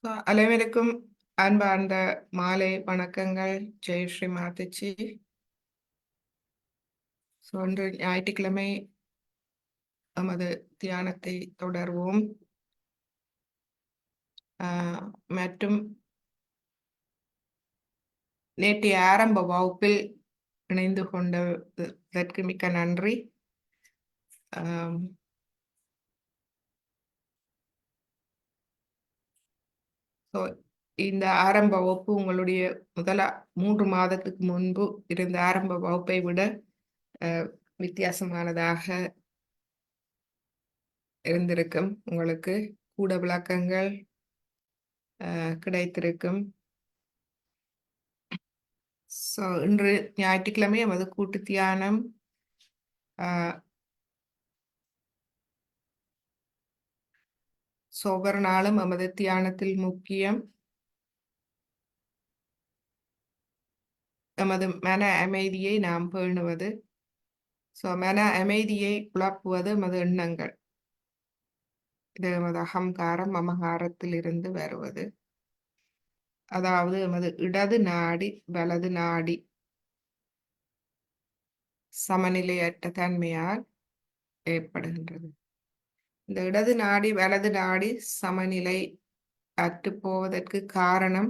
அனைவருக்கும் அன்பார்ந்த மாலை வணக்கங்கள். ஜெய் ஸ்ரீ மாதாஜி. இன்று ஞாயிற்றுக்கிழமை நமது தியானத்தை தொடர்வோம். மற்றும் நேற்றைய ஆரம்ப வகுப்பில் இணைந்து கொண்டதற்கு மிக்க நன்றி. இந்த ஆரம்ப வகுப்பு உங்களுடைய 3 மாதத்துக்கு முன்பு இருந்த ஆரம்ப வகுப்பை விட வித்தியாசமானதாக இருந்திருக்கும். உங்களுக்கு கூட விளக்கங்கள் கிடைத்திருக்கும். இன்று ஞாயிற்றுக்கிழமை நமது கூட்டு தியானம் ஒவ்வொரு நாளும் நமது தியானத்தில் முக்கியம் நமது மன அமைதியை நாம் பேணுவது. மன அமைதியை குழப்புவது நமது எண்ணங்கள். இது நமது அகங்காரம் மமகாரத்தில் இருந்து வருவது. அதாவது நமது இடது நாடி வலது நாடி சமநிலையற்ற தன்மையால் ஏற்படுகின்றது. இந்த இடது நாடி வலது நாடி சமநிலை அற்று போவதற்கு காரணம்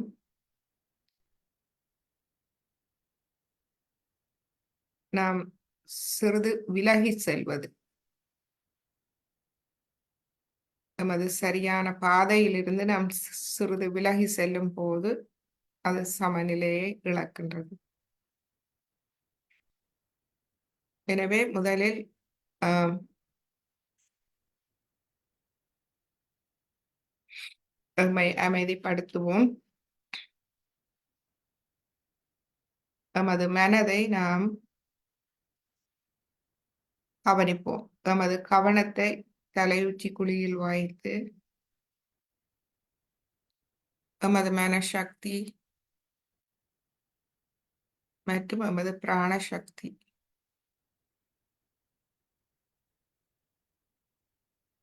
நாம் சிறிது விலகி செல்வது. நமது சரியான பாதையிலிருந்து நாம் சிறிது விலகி செல்லும் போது அது சமநிலையை இழக்கின்றது. எனவே முதலில் அமைதிப்படுத்துவோம். நமது மனதை நாம் கவனிப்போம். நமது கவனத்தை தலையுச்சி குழியில் வைத்து நமது மனசக்தி மற்றும் நமது பிராணசக்தி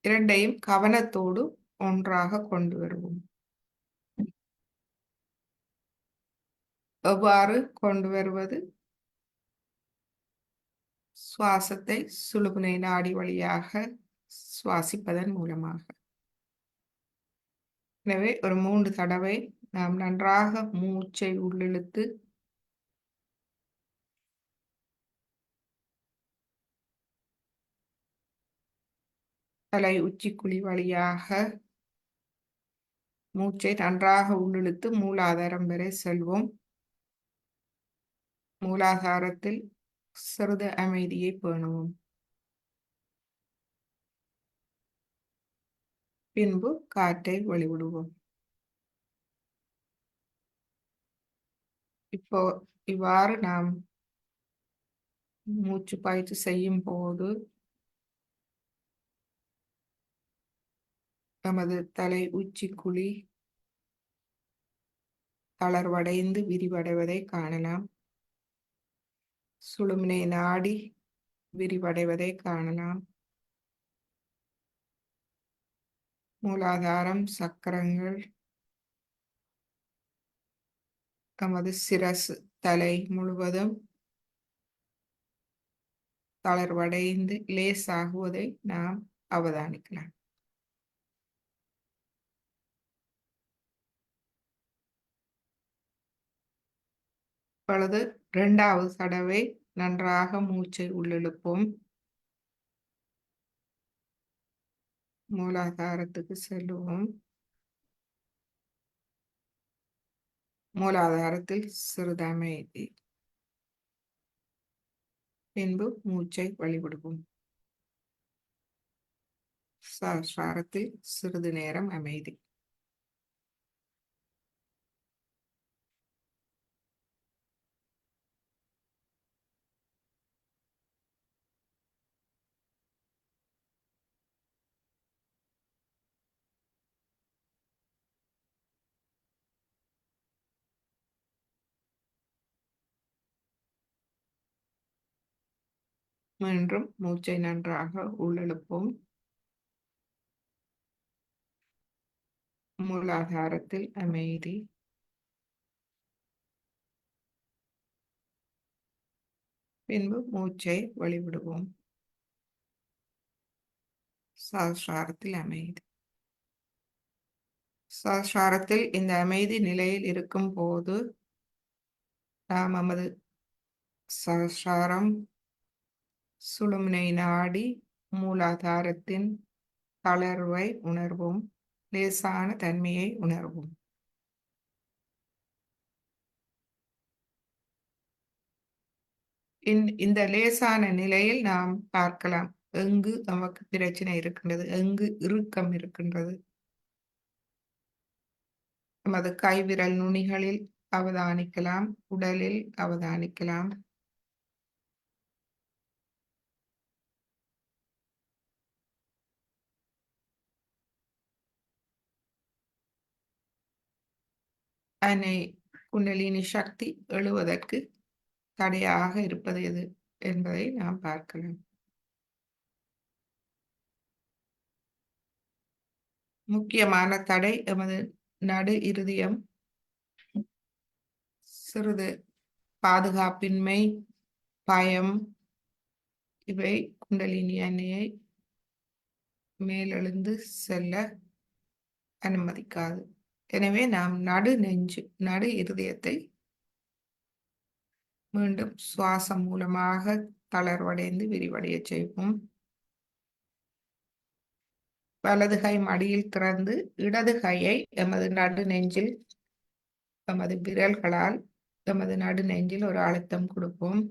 இரண்டையும் கவனத்தோடு ஒன்றாக கொண்டு வருவோம். எவ்வாறு கொண்டு வருவது? சுவாசத்தை சுழுமுனை நாடி வழியாக சுவாசிப்பதன் மூலமாக. எனவே ஒரு 3 தடவை நாம் நன்றாக மூச்சை உள்ளிழுத்து தலை உச்சிக்குழி வழியாக மூச்சை நன்றாக உள்ளிழுத்து மூலாதாரம் வரை செல்வோம். மூலாதாரத்தில் சிறிது அமைதியை பேணுவோம். பின்பு காற்றை வெளிவிடுவோம். இப்போ இவ்வாறு நாம் மூச்சு பயிற்சி செய்யும் போது நமது தலை உச்சிக்குழி தளர்வடைந்து விரிவடைவதை காணலாம். சுழுமுனை நாடி விரிவடைவதை காணலாம். மூலாதாரம் சக்கரங்கள் நமது சிரசு தலை முழுவதும் தளர்வடைந்து லேசாகுவதை நாம் அவதானிக்கலாம். இப்பொழுது 2வது தடவை நன்றாக மூச்சை உள்ளிழுப்போம். மூலாதாரத்துக்கு செல்லுவோம். மூலாதாரத்தில் சிறிது அமைதி. பின்பு மூச்சை வெளிவிடுவோம். சஹஸ்ராரத்தில் சிறிது நேரம் அமைதி. மீண்டும் மூச்சை நன்றாக உள்ளிழுப்போம். மூலாதாரத்தில் அமைதி. பின்பு மூச்சை வெளிவிடுவோம். சஹஸ்ராரத்தில் அமைதி. சஹஸ்ராரத்தில் இந்த அமைதி நிலையில் இருக்கும் போது நாம் நமது சஹஸ்ராரம் சுழுமுனை நாடி மூலாதாரத்தின் தளர்வை உணர்வோம். லேசான தன்மையை உணர்வோம். இந்த லேசான நிலையில் நாம் பார்க்கலாம் எங்கு நமக்கு பிரச்சனை இருக்கின்றது, எங்கு இறுக்கம் இருக்கின்றது. நமது கைவிரல் நுனிகளில் அவதானிக்கலாம், உடலில் அவதானிக்கலாம். அன்னை குண்டலினி சக்தி எழுவதற்கு தடையாக இருப்பது எது என்பதை நாம் பார்க்கலாம். முக்கியமான தடை எமது நடு இருதயம். சிறிது பாதுகாப்பின்மை, பயம், இவை குண்டலினி அன்னையை மேலெழுந்து செல்ல அனுமதிக்காது. எனவே நாம் நடு இருதயத்தை மீண்டும் சுவாசம் மூலமாக தளர்வடைந்து விரிவடைய செய்வோம். வலது கை மடியில் திறந்து இடது கையை எமது நடு நெஞ்சில் எமது விரல்களால் எமது நடு நெஞ்சில் ஒரு அழுத்தம் கொடுப்போம்.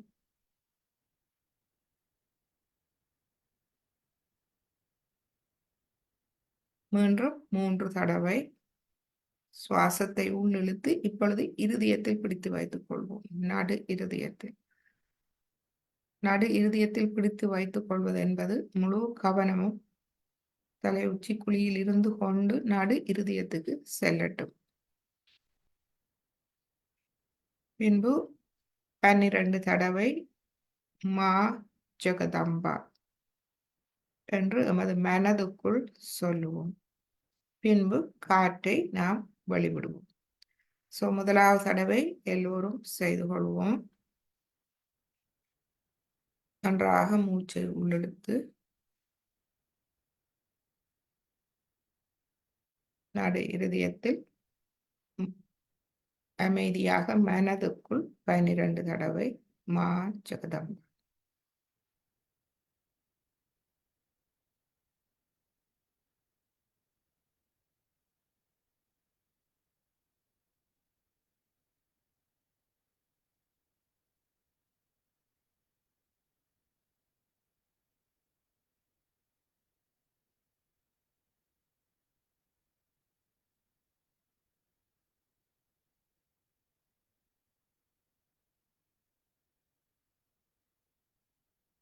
மீண்டும் 3 தடவை சுவாசத்தை உள்ளிழுத்து இப்பொழுது இருதயத்தில் பிடித்து வைத்துக் கொள்வோம். நடு இருதயத்தில் பிடித்து வைத்துக் கொள்வது என்பது முழு கவனமும் தலை உச்சி குழியில் இருந்து கொண்டு நடு இருதயத்துக்கு செல்லட்டும். பின்பு 12 தடவை மா ஜெகதம்பா என்று எமது மனதுக்குள் சொல்லுவோம். பின்பு காற்றை நாம் வெளிவிடுவோம். முதலாவது தடவை எல்லோரும் செய்து கொள்வோம். நன்றாக மூச்சை உள்ளிழுத்து நடு இருதயத்தில் அமைதியாக மனதுக்குள் 12 தடவை மா ஜெகதம்பா.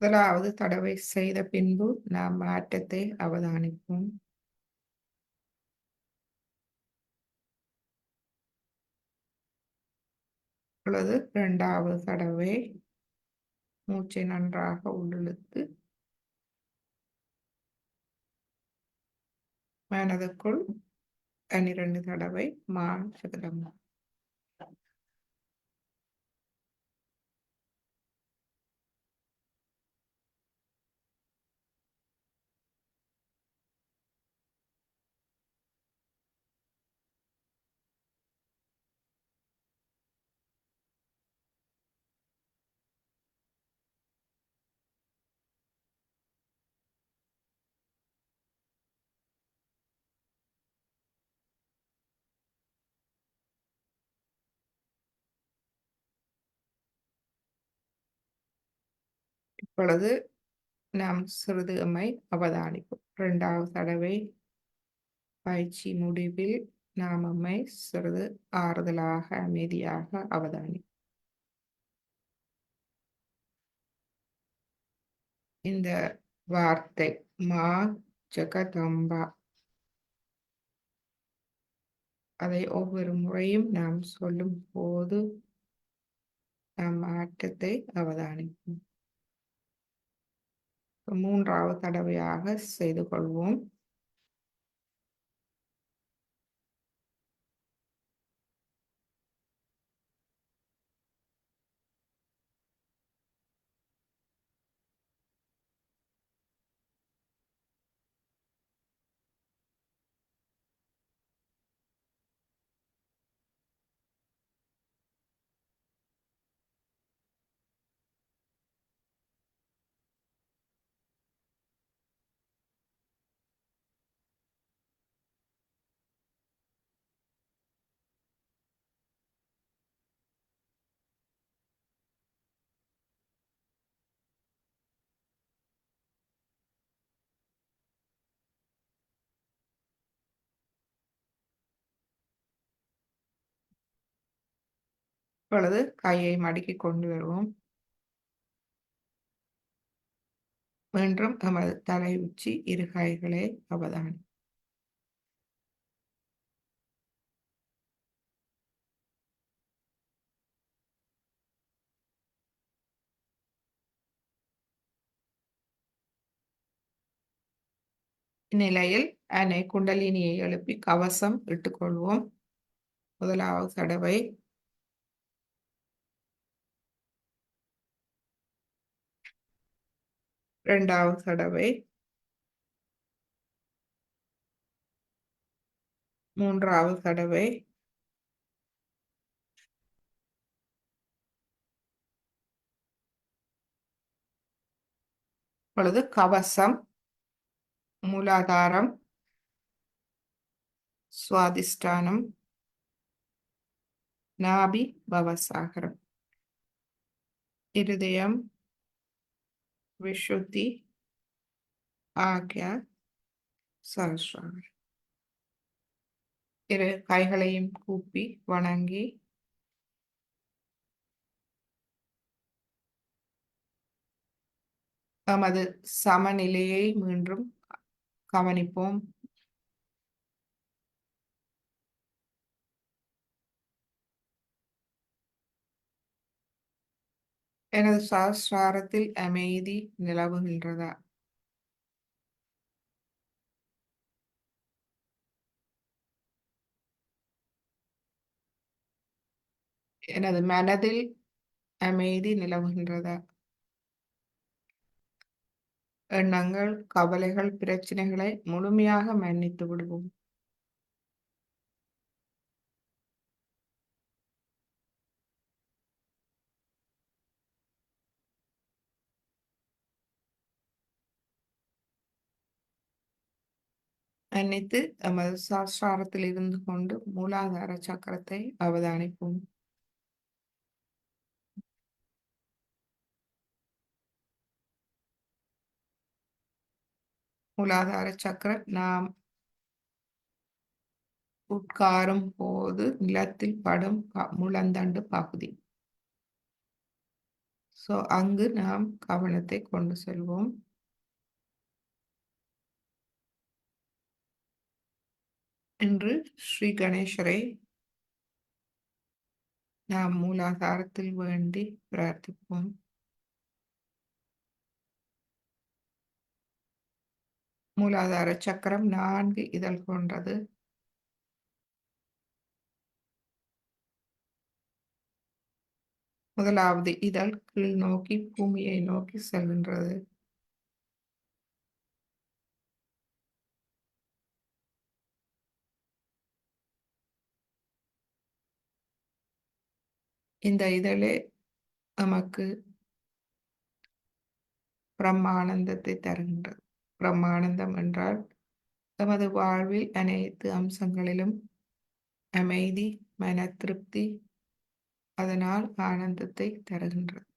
முதலாவது தடவை செய்த பின்பு நாம் மாற்றத்தை அவதானிப்போம். இப்பொழுது 2வது தடவை மூச்சை நன்றாக உள்ளிழுத்து மனதுக்குள் 12 தடவை மா ஜெகதம்பா. இப்பொழுது நாம் சிறிது எம்மை அவதானிப்போம். 2வது தடவை பயிற்சி முடிவில் நாம் நம்மை சிறிது ஆறுதலாக அமைதியாக அவதானிப்போம். இந்த வார்த்தை மா ஜெகதம்பா, அதை ஒவ்வொரு முறையும் நாம் சொல்லும் போது நாம் மாற்றத்தை அவதானிப்போம். 3வது தடவையாக செய்து கொள்வோம். இப்பொழுது கையை மடக்கி கொண்டு வருவோம். மீண்டும் எமது தலை உச்சி இரு கைகளை அவதானி. இந்நிலையில் அன்னை குண்டலினியை எழுப்பி கவசம் இட்டுக்கொள்வோம். முதலாவது தடவை, இரண்டாவது தடவை, மூன்றாவது தடவை, இப்பொழுது கவசம், மூலாதாரம், சுவாதிஷ்டானம், நாபி, பவசாகரம், இருதயம், விஷுத்தி, ஆக்யா, சஹஸ்ராரம். இரு கைகளையும் கூப்பி வணங்கி நமது சமநிலையை மீண்டும் கவனிப்போம். எனது சஹஸ்ராரத்தில் அமைதி நிலவுகின்றதா? எனது மனதில் அமைதி நிலவுகின்றதா? எண்ணங்கள், கவலைகள், பிரச்சனைகளை முழுமையாக மன்னித்து விடுவோம். மன்னித்து நமது சஹஸ்ராரத்தில் இருந்து கொண்டு மூலாதார சக்கரத்தை அவதானிப்போம். மூலாதார சக்கரம் நாம் உட்காரும் போது நிலத்தில் படும் முழந்தண்டு பகுதி. அங்கு நாம் கவனத்தை கொண்டு செல்வோம். இன்று ஸ்ரீ கணேசரை நாம் மூலாதாரத்தில் வேண்டி பிரார்த்திப்போம். மூலாதார சக்கரம் 4 இதழ் கொண்டது. முதலாவது இதழ் கீழ் நோக்கி பூமியை நோக்கி செல்கின்றது. இந்த இதழே நமக்கு பிரம்மானந்தத்தை தருகின்றது. பிரம்மானந்தம் என்றால் நமது வாழ்வில் அனைத்து அம்சங்களிலும் அமைதி, மன திருப்தி, அதனால் ஆனந்தத்தை தருகின்றது.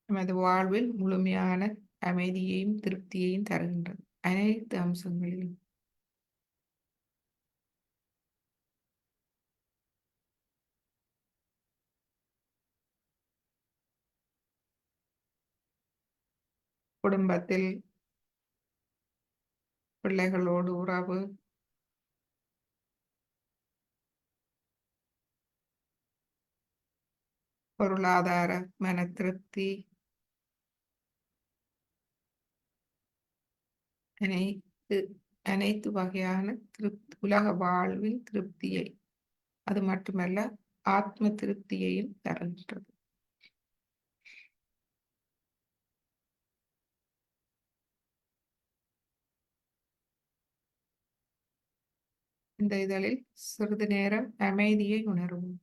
நமது வாழ்வில் முழுமையான அமைதியையும் திருப்தியையும் தருகின்றது அனைத்து அம்சங்களிலும். குடும்பத்தில் பிள்ளைகளோடு உறவு, பொருளாதார மன திருப்தி, அனைத்து வகையான உலக வாழ்வில் திருப்தியை, அது மட்டுமல்ல ஆத்ம திருப்தியையும் தருகின்றது. இந்த இதழில் சிறிது நேரம் அமைதியை உணர்வோம்.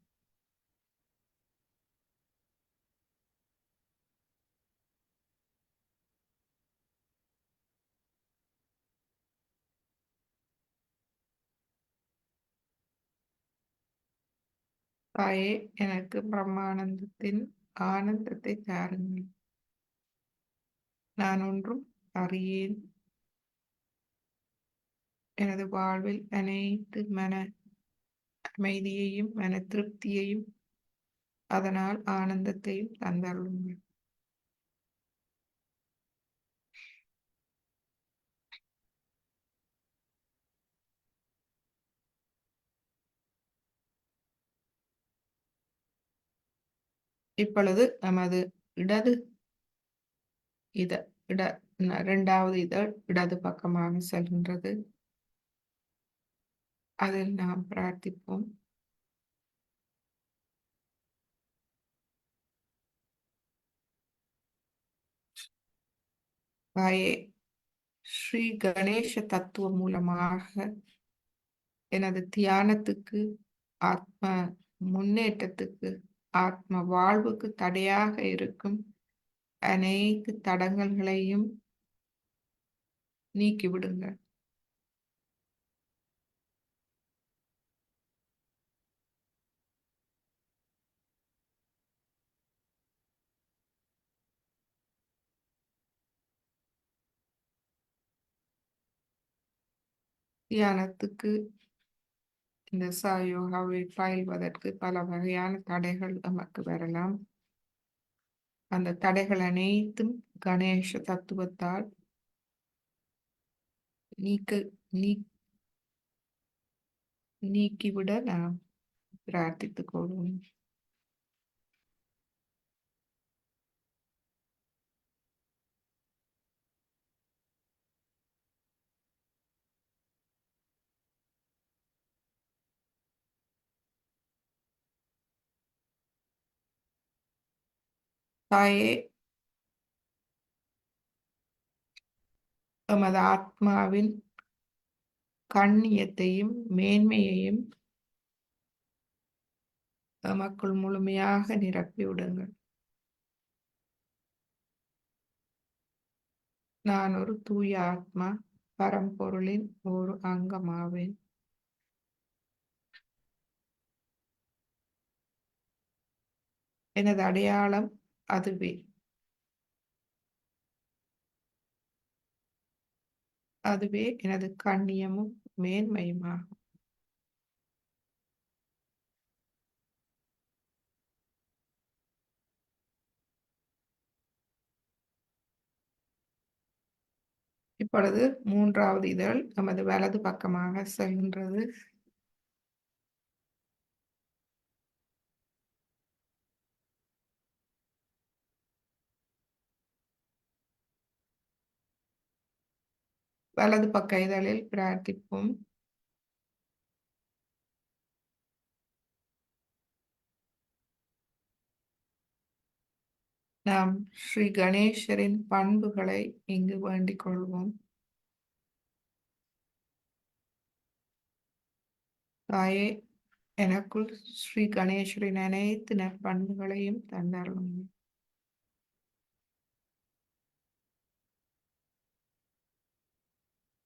தாயே, எனக்கு பிரம்மானந்தத்தின் ஆனந்தத்தை தாருங்கள். நான் ஒன்றும் அறியேன், எனது வாழ்வில் அனைத்து மன அமைதியையும் மன திருப்தியையும் அதனால் ஆனந்தத்தையும் தந்தருளுங்கள். இப்பொழுது நமது இடது இரண்டாவது இதழ் இடது பக்கமாக செல்கின்றது. அதில் நாம் பிரார்த்திப்போம். தாயே, ஸ்ரீ கணேச தத்துவம் மூலமாக எனது தியானத்துக்கு, ஆத்ம முன்னேற்றத்துக்கு, ஆத்ம வாழ்வுக்கு தடையாக இருக்கும் அனைத்து தடங்கல்களையும் நீக்கிவிடுங்கள். தியானத்துக்கு இந்த சாயோகாவை பயில்வதற்கு பல வகையான தடைகள் நமக்கு வரலாம். அந்த தடைகள் அனைத்தும் கணேச தத்துவத்தால் நீக்க நீ நீக்கிவிட நாம் பிரார்த்தித்துக் கொள்வோம். தாயே, எமது ஆத்மாவின் கண்ணியத்தையும் மேன்மையையும் எமக்குள் முழுமையாக நிரப்பிவிடுங்கள். நான் ஒரு தூய ஆத்மா, பரம்பொருளின் ஒரு அங்கமாவேன். எனது அடையாளம் அதுவே. அதுவே எனது கண்ணியமும் மேன்மையுமாகும். இப்பொழுது மூன்றாவது இதழ் நமது வலது பக்கமாக செல்கின்றது. வலது பக்க இதழில் பிரார்த்திப்போம். நாம் ஸ்ரீ கணேசரின் பண்புகளை இங்கு வேண்டிக் கொள்வோம். தாயே, எனக்குள் ஸ்ரீ கணேசரின் அனைத்து நற்பண்புகளையும் தந்தருளும்.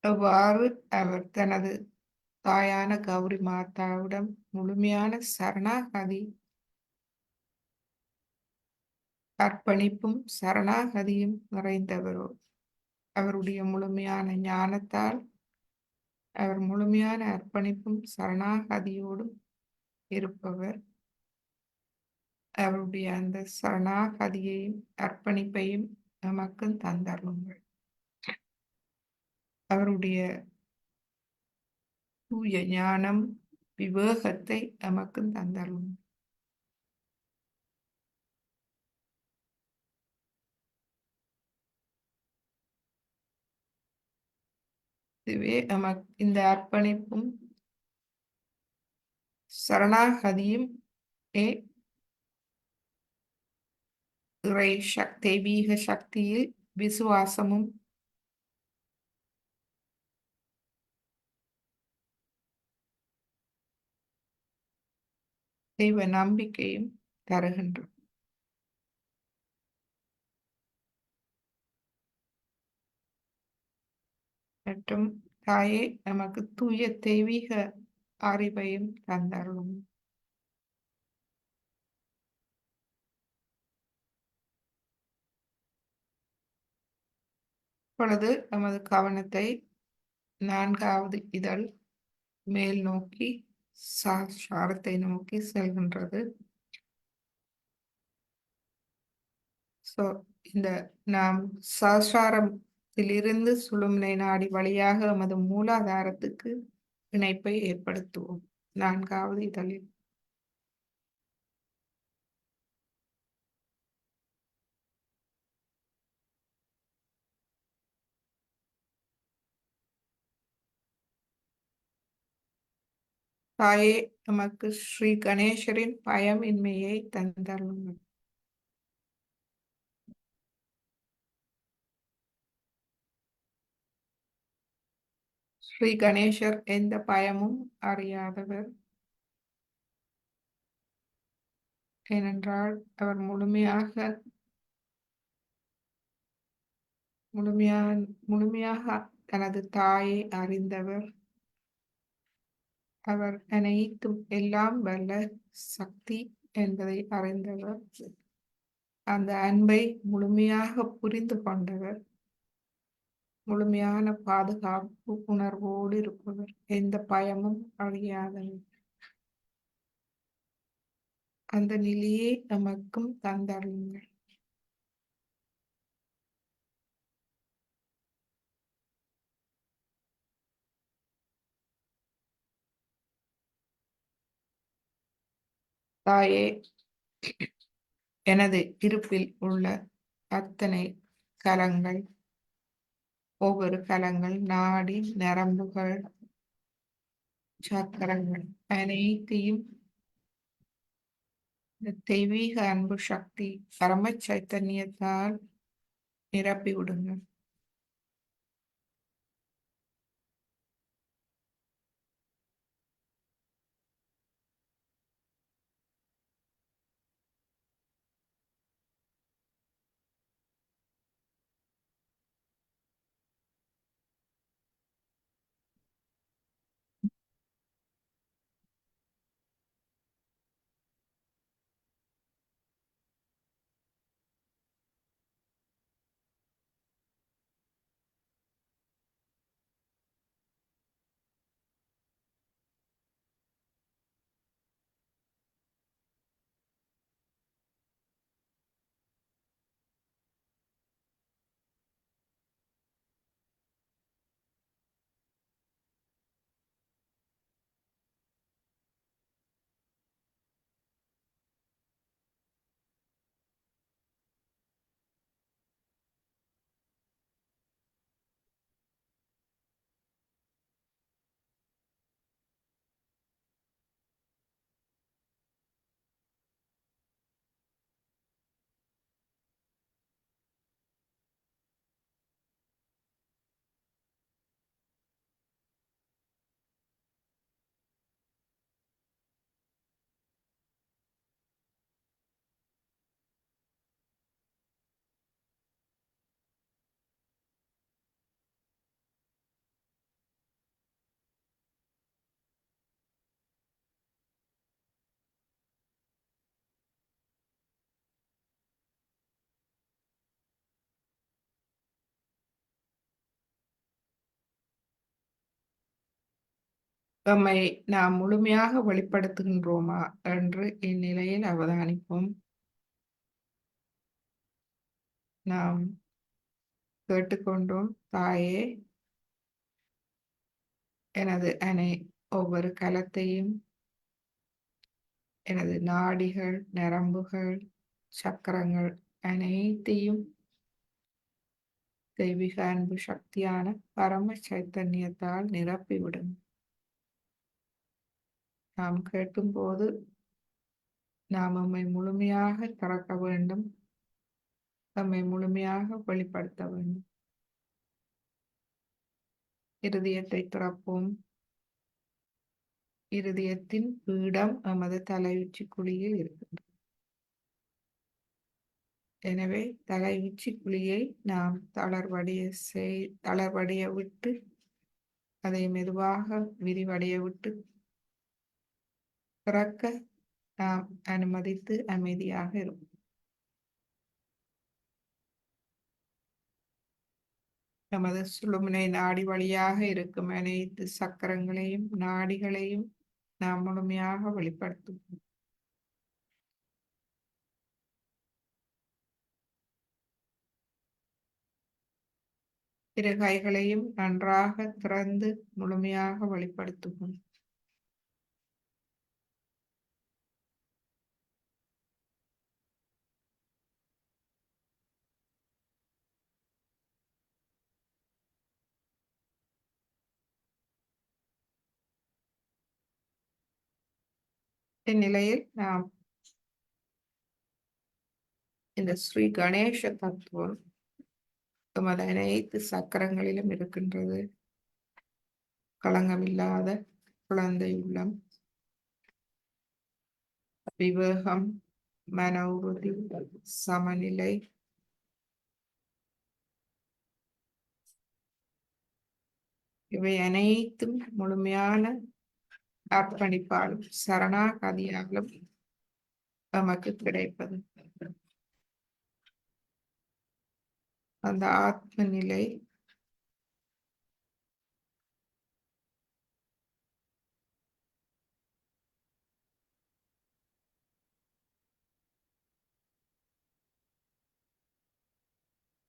எவ்வாறு அவர் தனது தாயான கௌரி மாதாவிடம் முழுமையான சரணாகதி அர்ப்பணிப்பும் சரணாகதியும் நிறைந்தவரோ, அவருடைய முழுமையான ஞானத்தால் அவர் முழுமையான அர்ப்பணிப்பும் சரணாகதியோடும் இருப்பவர். அவருடைய அந்த சரணாகதியையும் அர்ப்பணிப்பையும் நமக்கு தந்தருளுங்கள். அவருடைய தூய ஞானம் விவேகத்தை நமக்கு தந்தருளுங்கள். இதுவே நமக்கு இந்த அர்ப்பணிப்பும் சரணாகதியும் இறை தெய்வீக சக்தியில் விசுவாசமும் தெய்வ நம்பிக்கையும் தருகின்றோம். மற்றும் தாயே, நமக்கு தூய தெய்வீக அறிவையும் தந்தருளும். இப்பொழுது நமது கவனத்தை நான்காவது இதழ் மேல் நோக்கி சாரத்தை நோக்கி செல்கின்றது. இந்த நாம் சஹஸ்ராரத்திலிருந்து சுழுமுனை நாடி வழியாக எமது மூலாதாரத்துக்கு இணைப்பை ஏற்படுத்துவோம். நான்காவது இதழில் தாயே, நமக்கு ஸ்ரீ கணேசரின் பயமின்மையை தந்தருளுங்கள். ஸ்ரீ கணேசர் எந்த பயமும் அறியாதவர். ஏனென்றால் அவர் முழுமையாக தனது தாயை அறிந்தவர். அவர் அனைத்தும் எல்லாம் வல்ல சக்தி என்பதை அறிந்தவர். அந்த அன்பை முழுமையாக புரிந்து கொண்டவர். முழுமையான பாதுகாப்பு உணர்வோடு இருப்பவர். எந்த பயமும் அறியாதவர். அந்த நிலையை நமக்கும் தந்தருளுங்கள். தாயே, எனது இருப்பில் உள்ள அத்தனை கலங்கள், ஒவ்வொரு கலங்கள், நாடி, நரம்புகள், சக்கரங்கள் அனைத்தையும் தெய்வீக அன்பு சக்தி பரம சைத்தன்யத்தால் நிரப்பி விடுங்கள். நம்மை நாம் முழுமையாக வெளிப்படுத்துகின்றோமா என்று இந்நிலையில் அவதானிப்போம். நாம் கேட்டுக்கொண்டோம். தாயே, எனது ஒவ்வொரு கலத்தையும், எனது நாடிகள், நரம்புகள், சக்கரங்கள் அனைத்தையும் தெய்வீக அன்பு சக்தியான பரம சைத்தன்யத்தால் நிரப்பிவிடும். நாம் கேட்கும்போது நாம் நம்மை முழுமையாக திறக்க வேண்டும். நம்மை முழுமையாக வெளிப்படுத்த வேண்டும். இருதயத்தை திறப்போம். இருதயத்தின் பீடம் நமது தலையுச்சி குழியில் இருக்கின்றது. எனவே தலை உச்சி குழியை நாம் தளர்வடைய விட்டு, அதை மெதுவாக விரிவடைய விட்டு திறக்க நாம் அனுமதித்து அமைதியாக இருப்போம். நமது சுழுமுனை நாடி வழியாக இருக்கும் அனைத்து சக்கரங்களையும் நாடிகளையும் நாம் முழுமையாக வெளிப்படுத்துவோம். இரு கைகளையும் நன்றாக திறந்து முழுமையாக வெளிப்படுத்துவோம். இந்நிலையில் நாம் இந்த ஸ்ரீ கணேச தத்துவம் நமது அனைத்து சக்கரங்களிலும் இருக்கின்றது. களங்கமில்லாத குழந்தை உள்ளம், விவேகம், மன உறுதி, சமநிலை, இவை அனைத்தும் முழுமையான அர்ப்பணிப்பாலும் சரணாகதியாலும் நமக்கு கிடைப்பது. அந்த ஆத்ம நிலை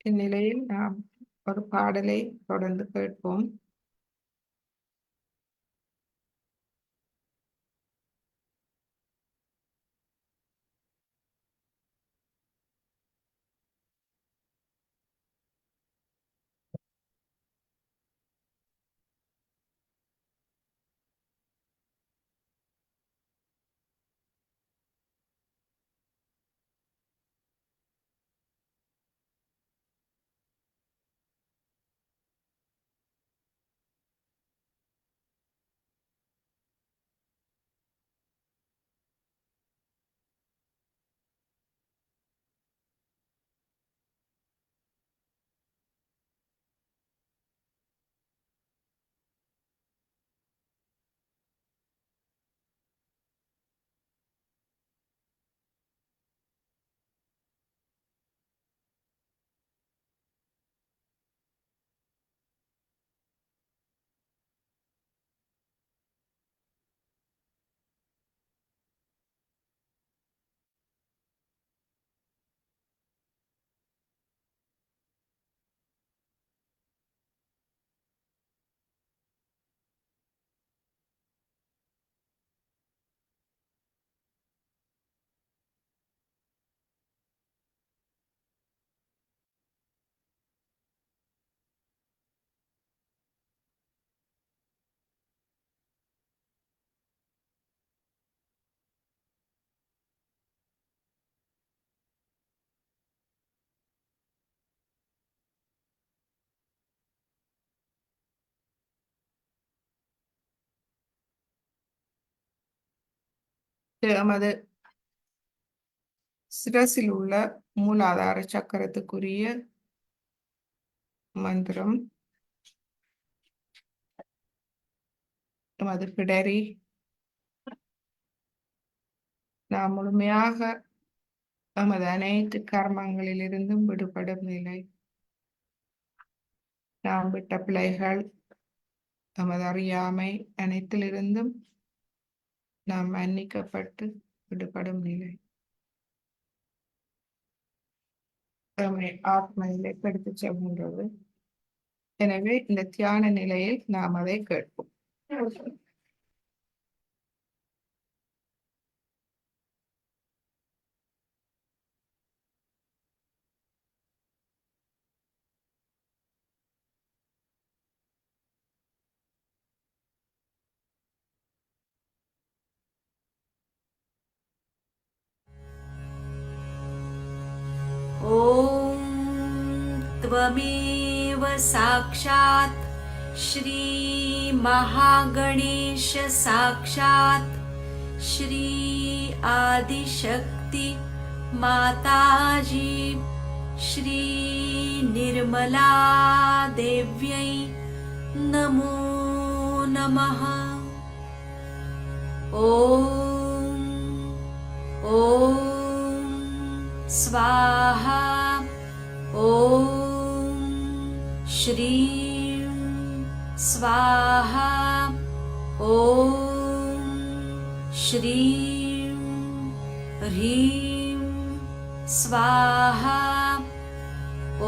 இந்நிலையில் நாம் ஒரு பாடலை தொடர்ந்து கேட்போம். நமது சிரசில் உள்ள மூலாதார சக்கரத்துக்குரிய மந்திரம் நமது பிடரி நாம் முழுமையாக நமது அனைத்து கர்மங்களிலிருந்தும் விடுபடும் நிலை. நாம் விட்ட பிழைகள், நமது அறியாமை அனைத்திலிருந்தும் நாம் மன்னிக்கப்பட்டு விடுபடும் நிலை. ஆத்ம நிலைப்படுத்தி செல்கின்றது. எனவே இந்த தியான நிலையில் நாம் அதை கேட்போம். ॐ त्वमेव साक्षात् श्री महागणेश साक्षात् श्री आदिशक्ति माताजी श्री निर्मला देव्यै नमो नमः। ॐ स्वाहा। ॐ श्रीं स्वाहा ॐ श्रीं ह्रीं स्वाहा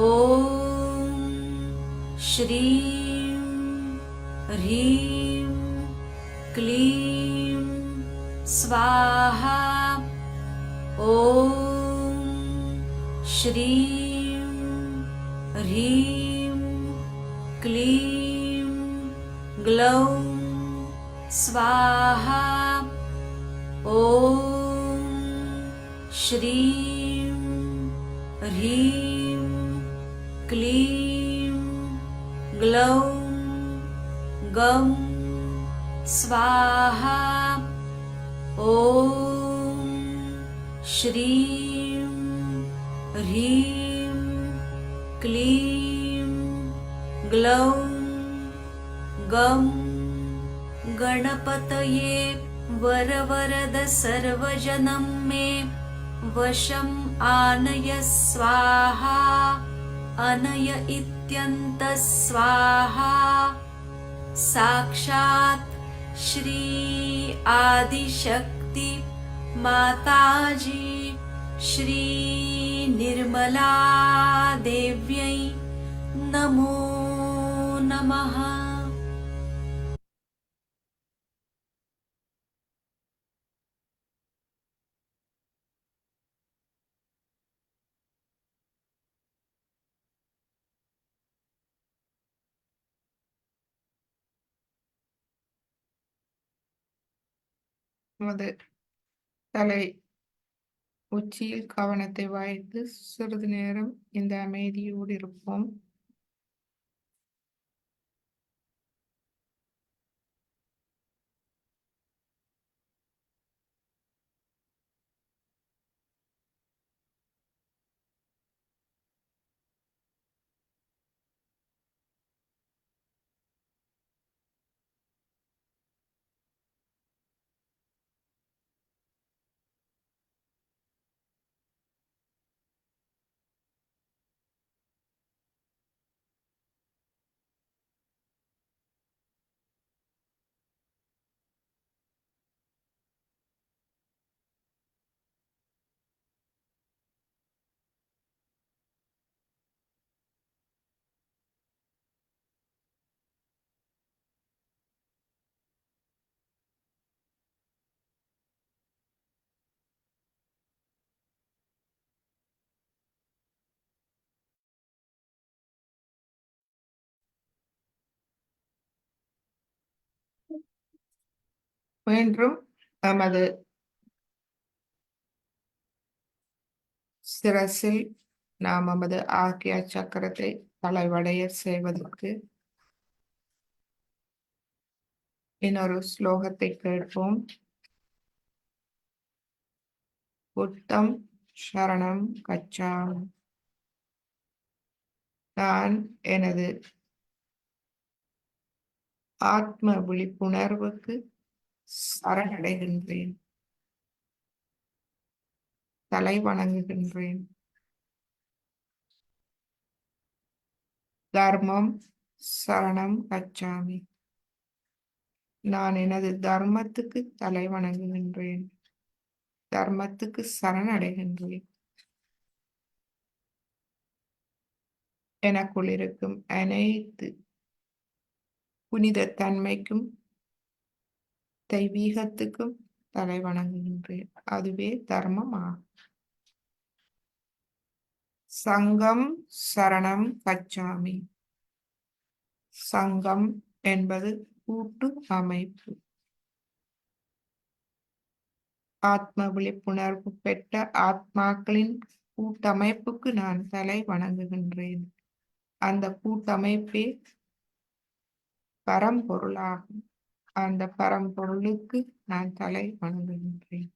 ॐ श्रीं ह्रीं क्लीं स्वाहा ॐ श्रीं ह्रीं क्लीं ग्लौं स्वाहा ॐ श्रीं ह्रीं क्लीं ग्लौं गं स्वाहा ॐ श्रीं ह्रीं क्लीं ग्लौं गं गणपतये वरवरद सर्वजनं मे वशम् आनय स्वाहा अनय इत्यन्तः स्वाहा साक्षात् श्री आदिशक्ति माताजी श्री निर्मला देव्यै नमो नमः. நமது தலை உச்சியில் கவனத்தை வைத்து சிறிது நேரம் இந்த அமைதியோடு இருப்போம். மீண்டும் நமது சிரசில் நாம் நமது ஆக்யா சக்கரத்தை தலைவடைய செய்வதற்கு இன்னொரு ஸ்லோகத்தை கேட்போம். புத்தம் சரணம் கச்சாமி. நான் எனது ஆத்ம விழிப்புணர்வுக்கு சரணடைகின்றேன், தலை வணங்குகின்றேன். தர்மம் சரணம் கச்சாமி. நான் எனது தர்மத்துக்கு தலை வணங்குகின்றேன், தர்மத்துக்கு சரணடைகின்றேன். எனக்குள் இருக்கும் அனைத்து புனித தன்மைக்கும் தெய்வீகத்துக்கும் தலை வணங்குகின்றேன். அதுவே தர்மம் ஆகும். சங்கம் சரணம் கச்சாமி. சங்கம் என்பது கூட்டு அமைப்பு. ஆத்ம விழிப்புணர்வு பெற்ற ஆத்மாக்களின் கூட்டமைப்புக்கு நான் தலை வணங்குகின்றேன். அந்த கூட்டமைப்பே பரம்பொருளாகும். அந்த பரம்பொருளுக்கு நான் தலை வணங்குகின்றேன்.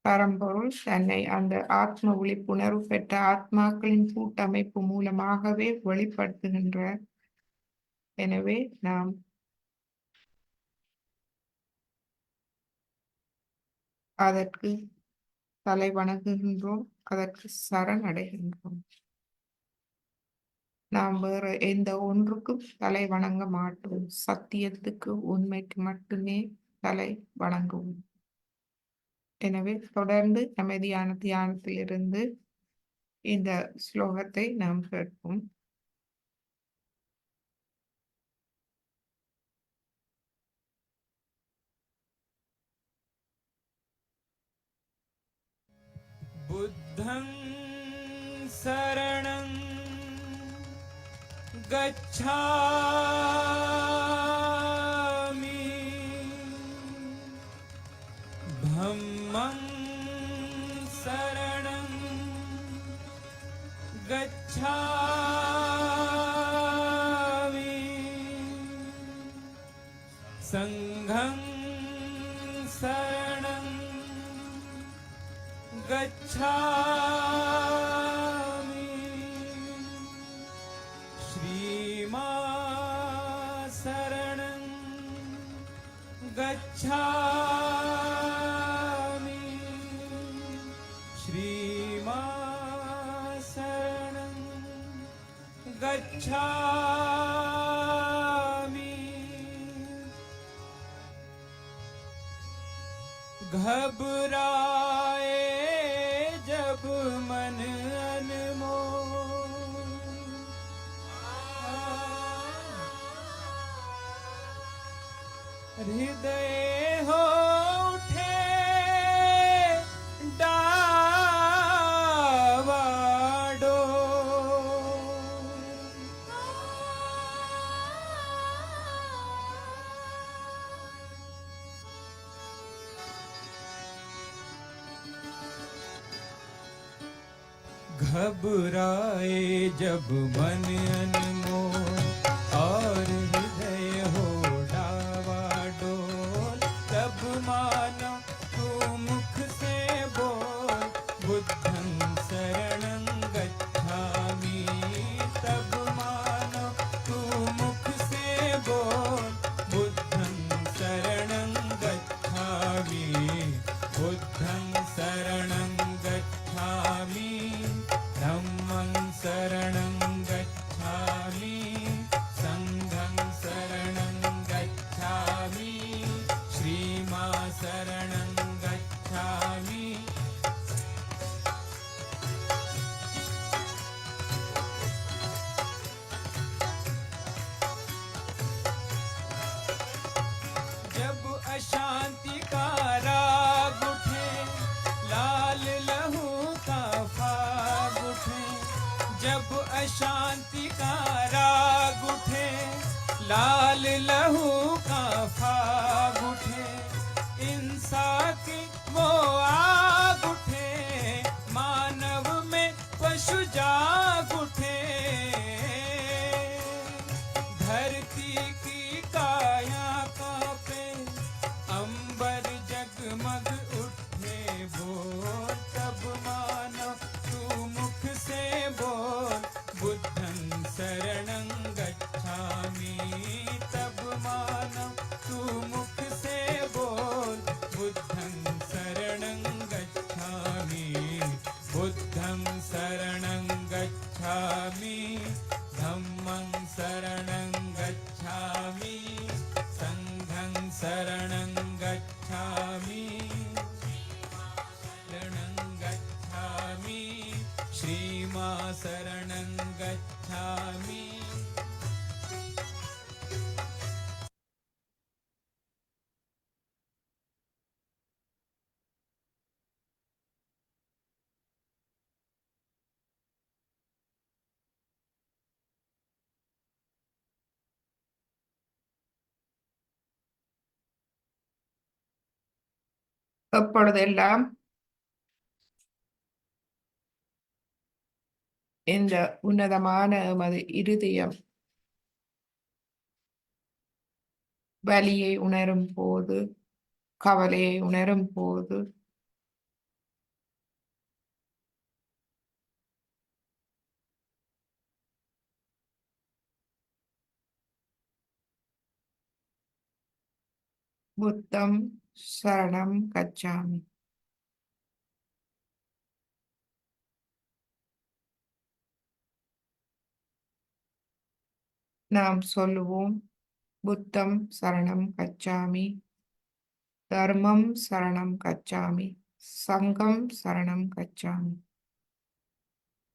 பரம்பொருள் தன்னை அந்த ஆத்ம விழிப்புணர்வு பெற்ற ஆத்மாக்களின் கூட்டமைப்பு மூலமாகவே வெளிப்படுத்துகின்றார். எனவே நாம் அதற்கு தலை வணங்குகின்றோம், அதற்கு சரணடைகின்றோம். நாம் வேற எந்த ஒன்றுக்கும் தலை வணங்க மாட்டோம். சத்தியத்துக்கு, உண்மைக்கு மட்டுமே தலை வணங்குவோம். எனவே தொடர்ந்து அமைதியான தியானத்திலிருந்து இந்த ஸ்லோகத்தை நாம் கேட்போம். बुद्धं शरणं गच्छामि धम्मं शरणं गच्छामि संघं शरणं गच्छामि श्रीमां शरणं गच्छामि श्रीमां शरणं गच्छामि घबराए जब मन अनमोल हृदय हो उठे घबराए जब मन अनमोल और हृदय हो डावाडोल तब मानो तू मुख से बोल बुद्धं शरणं गच्छामि तब मानो तू मुख से बोल बुद्धं शरणं गच्छामि बुद्धं शरणं गच्छामि धम्मं शरणं गच्छामि संघं शरणं गच्छामि श्रीमां शरणं गच्छामि जब अशांति का राग उठे लाल लहू का फाग उठे जब अशांति का राग उठे लाल लहू का फाग उठे इंसा की वो आग उठे मानव में पशु जाग उठे धरती की काया कांपे अंबर जगमग उठे बोल तब मानो तू मुख से बोल बुद्धं शरणं गच्छामि तब मानो तू मुख से बोल बुद्धं शरणं गच्छामि बुद्धं शरणं गच्छामि धम्मं शरणं गच्छामि संघं शरणं गच्छामि शरणं गच्छामि श्रीमां शरणं गच्छामि எப்பொழுதெல்லாம் இந்த உன்னதமான எமது இருதயம் வலியை உணரும் போது, கவலையை உணரும் போது, புத்தம் சரணம் கச்சாமி நாம் சொல்லுவோம், புத்தம் சரணம் கச்சாமி, தர்மம் சரணம் கச்சாமி, சங்கம் சரணம் கச்சாமி.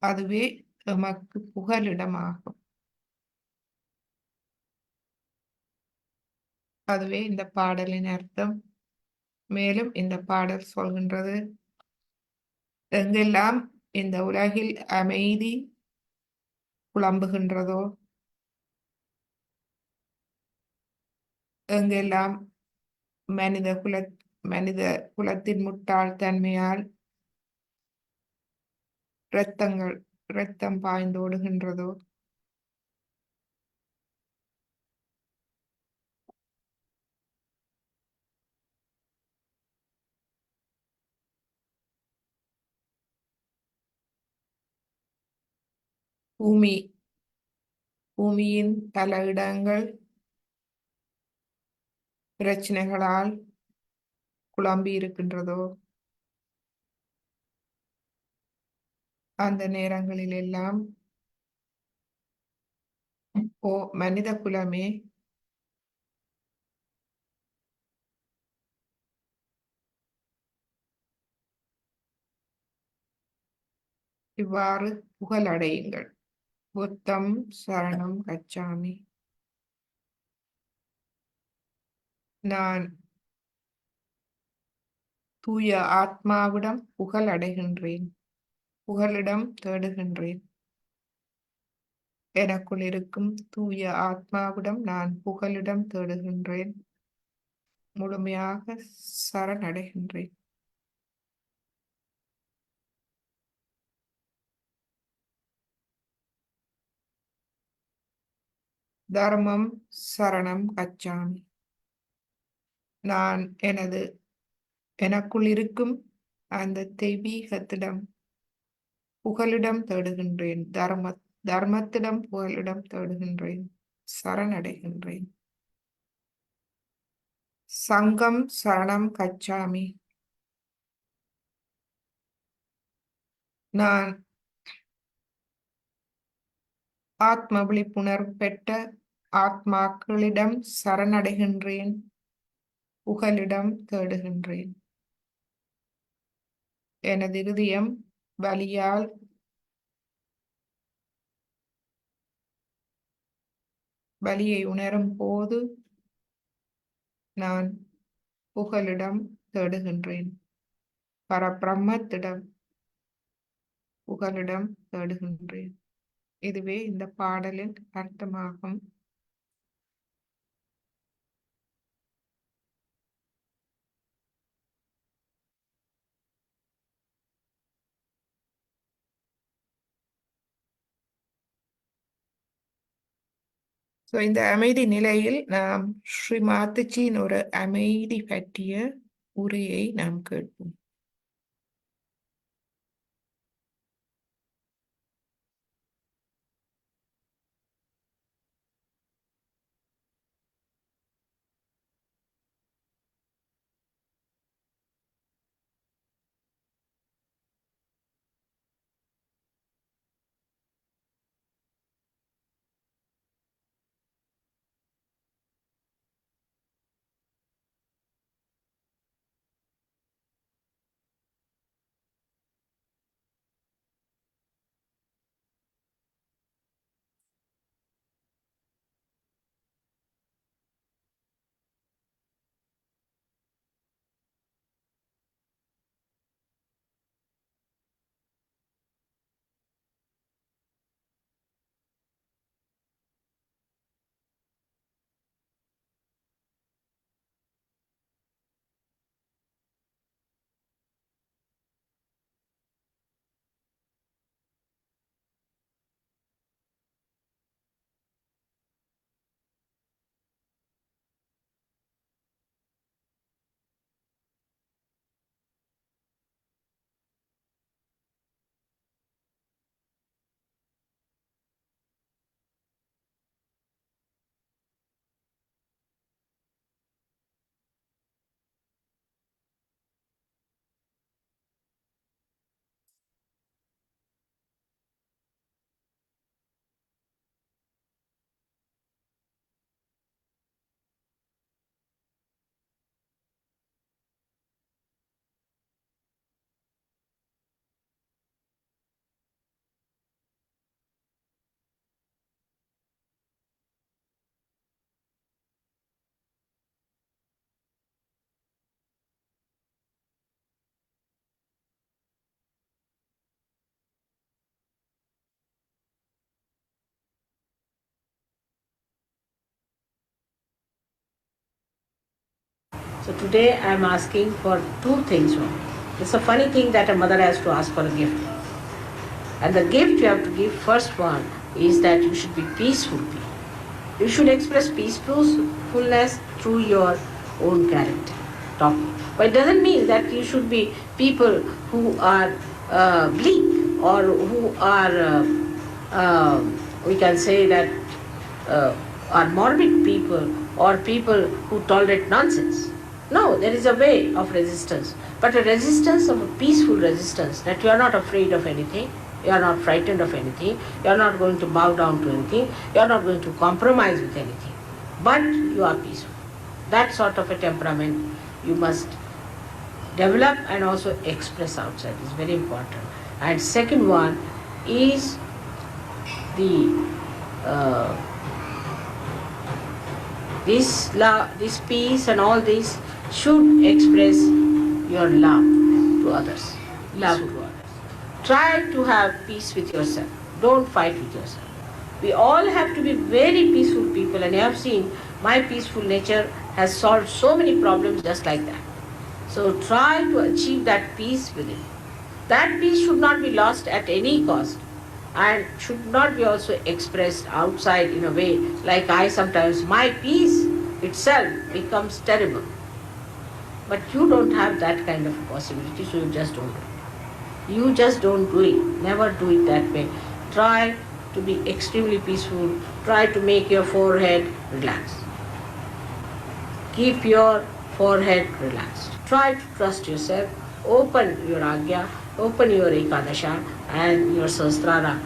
அதுவே எமக்கு புகலிடமாகும். அதுவே இந்த பாடலின் அர்த்தம். மேலும் இந்த பாடல் சொல்கின்றது, எங்கெல்லாம் இந்த உலகில் அமைதி புலம்புகின்றதோ, எங்கெல்லாம் மனித குல மனித குலத்தின் முட்டாள்தன்மையால் இரத்தம் பாய்ந்தோடுகின்றதோ, பூமி பூமியின் பல இடங்கள் பிரச்சனைகளால் குழம்பி இருக்கின்றதோ, அந்த நேரங்களில் எல்லாம், ஓ மனித குலமே, இவ்வாறு புகழடையுங்கள். புத்தம் சரணம் கச்சாமி. நான் தூய ஆத்மாவிடம் புகழ் அடைகின்றேன், புகலிடம் தேடுகின்றேன். எனக்குள் இருக்கும் தூய ஆத்மாவிடம் நான் புகலிடம் தேடுகின்றேன், முழுமையாக சரணடைகின்றேன். தர்மம் சரணம் கச்சாமி. நான் எனக்குள் இருக்கும் அந்த தெய்வீகத்திடம் புகலிடம் தேடுகின்றேன், தர்மத்திடம் புகலிடம் தேடுகின்றேன், சரணடைகின்றேன். சங்கம் சரணம் கச்சாமி. நான் ஆத்ம விழிப்புணர்வு பெற்ற ஆத்மாக்களிடம் சரணடைகின்றேன், புகலிடம் தேடுகின்றேன். எனது இருதயம் வலியை உணரும் போது நான் புகலிடம் தேடுகின்றேன், பரபிரம்மத்திடம் புகலிடம் தேடுகின்றேன். இதுவே இந்த பாடலின் அர்த்தமாகும். இந்த அமைதி நிலையில் நாம் ஸ்ரீ மாதாஜியின் ஒரு அமைதி பற்றிய உரையை நாம் கேட்போம். So today I am asking for two things. It's a funny thing that a mother has to ask for a gift. And the gift you have to give, first one, is that you should be peaceful people. You should express peacefulness through your own character, talking. But it doesn't mean that you should be people who are bleak or who are, we can say that, are morbid people or people who tolerate nonsense. No, there is a way of resistance, but a resistance of a peaceful resistance, that you are not afraid of anything, you are not frightened of anything, you are not going to bow down to anything, you are not going to compromise with anything, but you are peaceful. That sort of a temperament you must develop and also express outside is very important. And second one is the this love, this peace and all this should express your love to others. Love to others. Try to have peace with yourself. Don't fight with yourself. We all have to be very peaceful people, and you have seen my peaceful nature has solved so many problems just like that. So try to achieve that peace within. That peace should not be lost at any cost and should not be also expressed outside in a way like I sometimes, my peace itself becomes terrible. But you don't have that kind of possibility, so you just don't do it. You just don't do it. Never do it that way. Try to be extremely peaceful. Try to make your forehead relaxed. Keep your forehead relaxed. Try to trust yourself. Open your Agya, open your Ekadasha and your Sahasrara,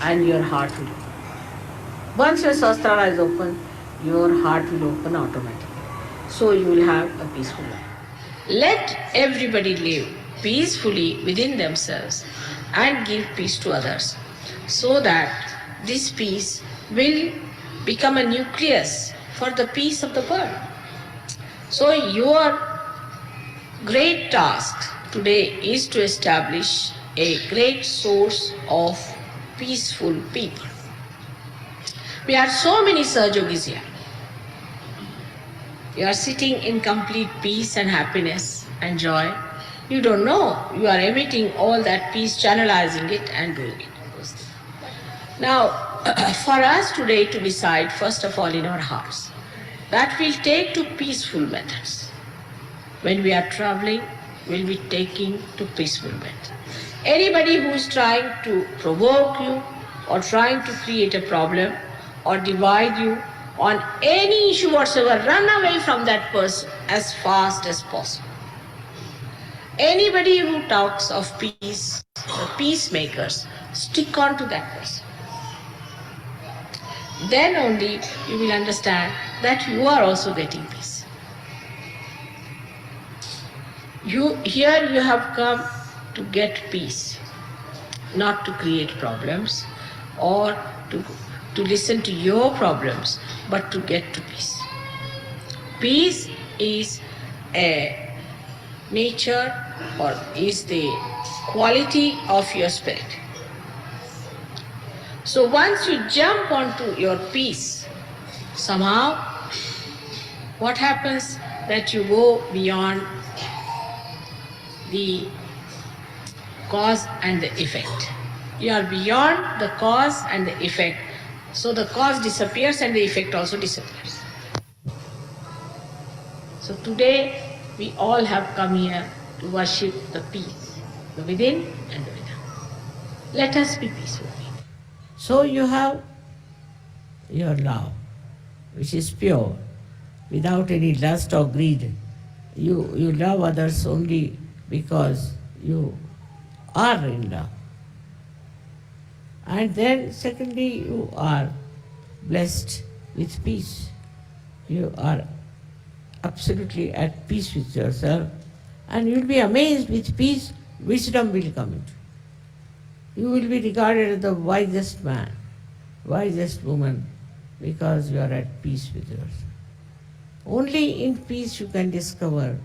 and your heart will open. Once your Sahasrara is open, your heart will open automatically. So you will have a peaceful life. Let everybody live peacefully within themselves and give peace to others, so that this peace will become a nucleus for the peace of the world. So your great task today is to establish a great source of peaceful people. We are so many Sahajogis here. You are sitting in complete peace and happiness and joy. You don't know. You are emitting all that peace, channelizing it and doing it. Now, for us today to decide, first of all, in our hearts, that we'll take to peaceful methods. When we are traveling, we'll be taking to peaceful methods. Anybody who is trying to provoke you or trying to create a problem or divide you on any issue whatsoever, run away from that person as fast as possible. Anybody who talks of peace, the peacemakers, stick on to that person. Then only you will understand that you are also getting peace. Here you have come to get peace, not to create problems or to listen to your problems, but to get to peace. Peace is a nature or is the quality of your spirit. So once you jump onto your peace, somehow what happens that you go beyond the cause and the effect. You are beyond the cause and the effect. So the cause disappears and the effect also disappears. So today we all have come here to worship the peace, the within and the without. Let us be peaceful. So you have your love, which is pure, without any lust or greed. You love others only because you are in love. And then secondly, you are blessed with peace. You are absolutely at peace with yourself, and you will be amazed with peace, wisdom will come into. You will be regarded as the wisest man, wisest woman, because you are at peace with yourself. Only in peace you can discover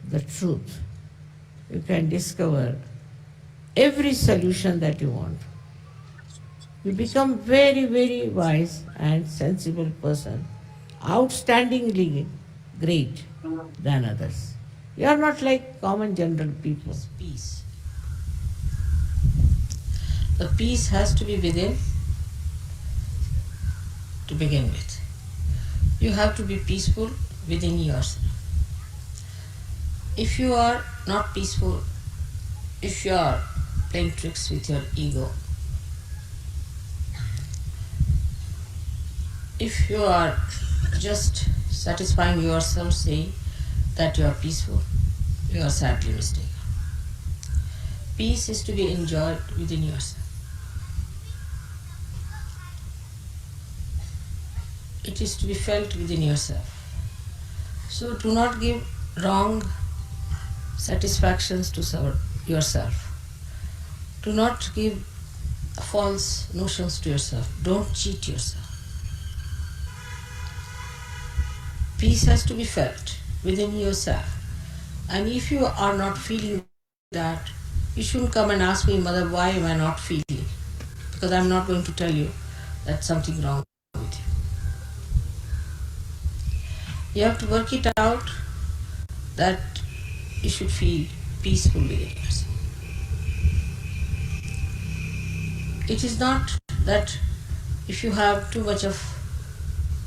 the truth. You can discover every solution that you want. You become very, very wise and sensible person, outstandingly great than others. You are not like common general people. Peace. The peace has to be within to begin with. You have to be peaceful within yourself. If you are not peaceful, if you are playing tricks with your ego, if you are just satisfying yourself saying that you are peaceful, you are sadly mistaken. Peace is to be enjoyed within yourself. It is to be felt within yourself. So do not give wrong satisfactions to yourself. Do not give false notions to yourself. Don't cheat yourself. Peace has to be felt within yourself. And if you are not feeling that, you shouldn't come and ask me, Mother, why am I not feeling? Because I'm not going to tell you that's something wrong with you. You have to work it out that you should feel peaceful within yourself. It is not that if you have too much of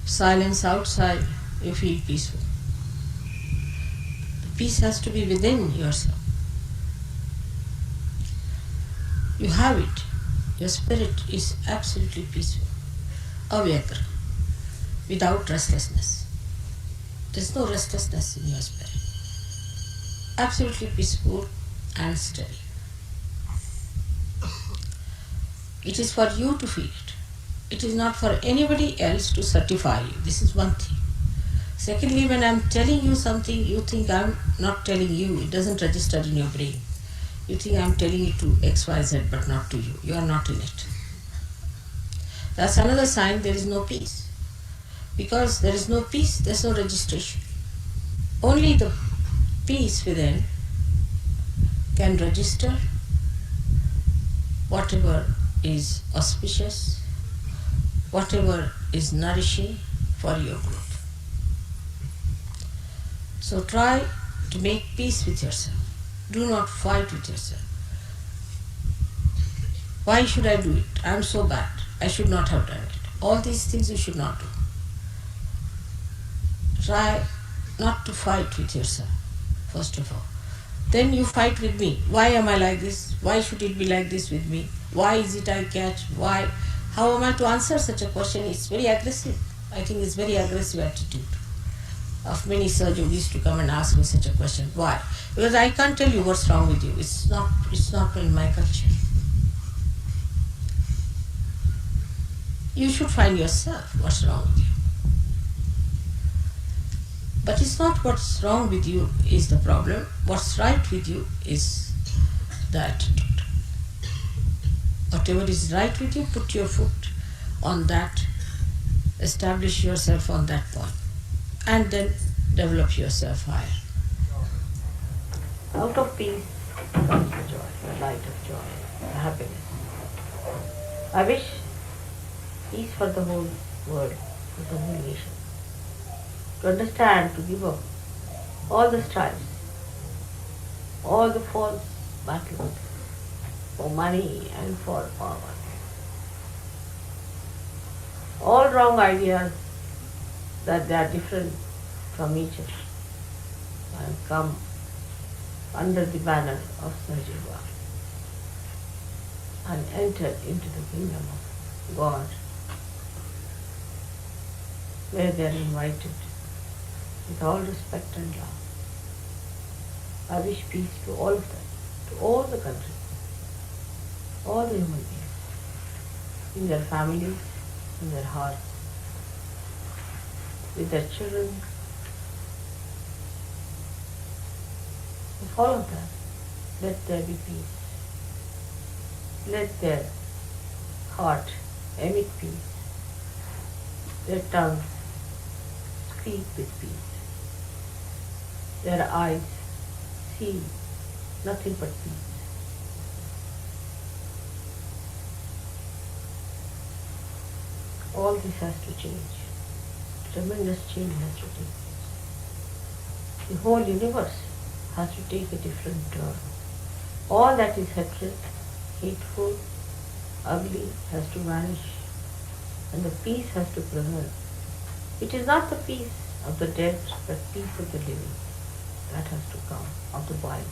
silence outside, you feel peaceful. The peace has to be within yourself. You have it. Your spirit is absolutely peaceful. Avyakra, without restlessness. There's no restlessness in your spirit. Absolutely peaceful and steady. It is for you to feel it. It is not for anybody else to certify you. This is one thing. Secondly, when I'm telling you something, you think I'm not telling you. It doesn't register in your brain. You think I'm telling it to XYZ but not to you. You are not in it. That's another sign there is no peace. Because there is no peace, there's no registration. Only the peace within can register whatever is auspicious, whatever is nourishing for your growth. So try to make peace with yourself. Do not fight with yourself. Why should I do it? I am so bad. I should not have done it. All these things you should not do. Try not to fight with yourself, first of all. Then you fight with me. Why am I like this? Why should it be like this with me? Why is it I catch? Why? How am I to answer such a question? It's very aggressive. I think it's very aggressive attitude of many surgeons who used to come and ask me such a question. Why? Because I can't tell you what's wrong with you. It's not in my culture. You should find yourself what's wrong with you. But it's not what's wrong with you is the problem. What's right with you is the attitude. Whatever is right with you, put your foot on that, establish yourself on that point, and then develop yourself higher. Out of peace comes the joy, the light of joy, the happiness. I wish peace for the whole world, for the whole nation. To understand, to give up all the strives, all the false battles for money and for power, all wrong ideas that they are different from each other, and come under the banner of Sahajiva and enter into the kingdom of God, where they are invited with all respect and love. I wish peace to all of them, to all the countries, all the human beings, in their families, in their hearts, with their children, with all of them. Let there be peace. Let their heart emit peace, their tongue speak with peace, their eyes see nothing but peace. All this has to change. Tremendous change has to take place. The whole universe has to take a different turn. All that is hateful, ugly has to vanish, and the peace has to prevail. It is not the peace of the dead, but peace of the living. That has to come, of the body.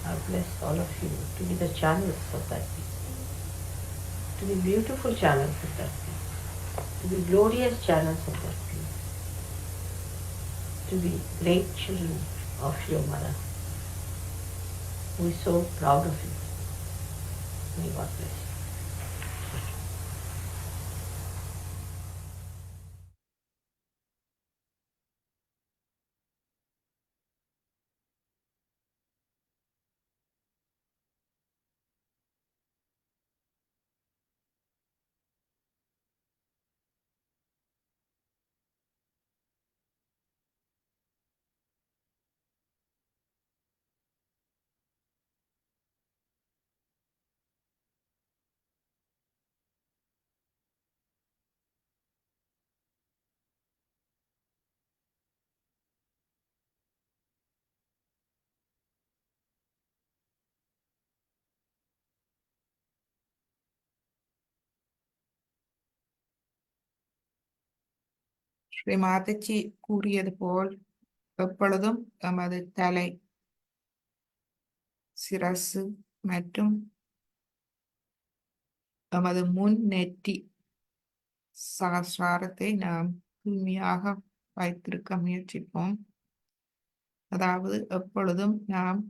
I bless all of you to be the channels of that peace, to be beautiful channels of that peace, to be glorious channels of that peace, to be great children of your mother, who is so proud of you. May God bless you. Sri Mataji கூறியது போல் எப்பொழுதும் எமது தலை, சிரசு மற்றும் எமது முன் நெற்றி சகசிராரத்தை நாம் தூய்மையாக வைத்திருக்க முயற்சிப்போம். அதாவது எப்பொழுதும் நாம்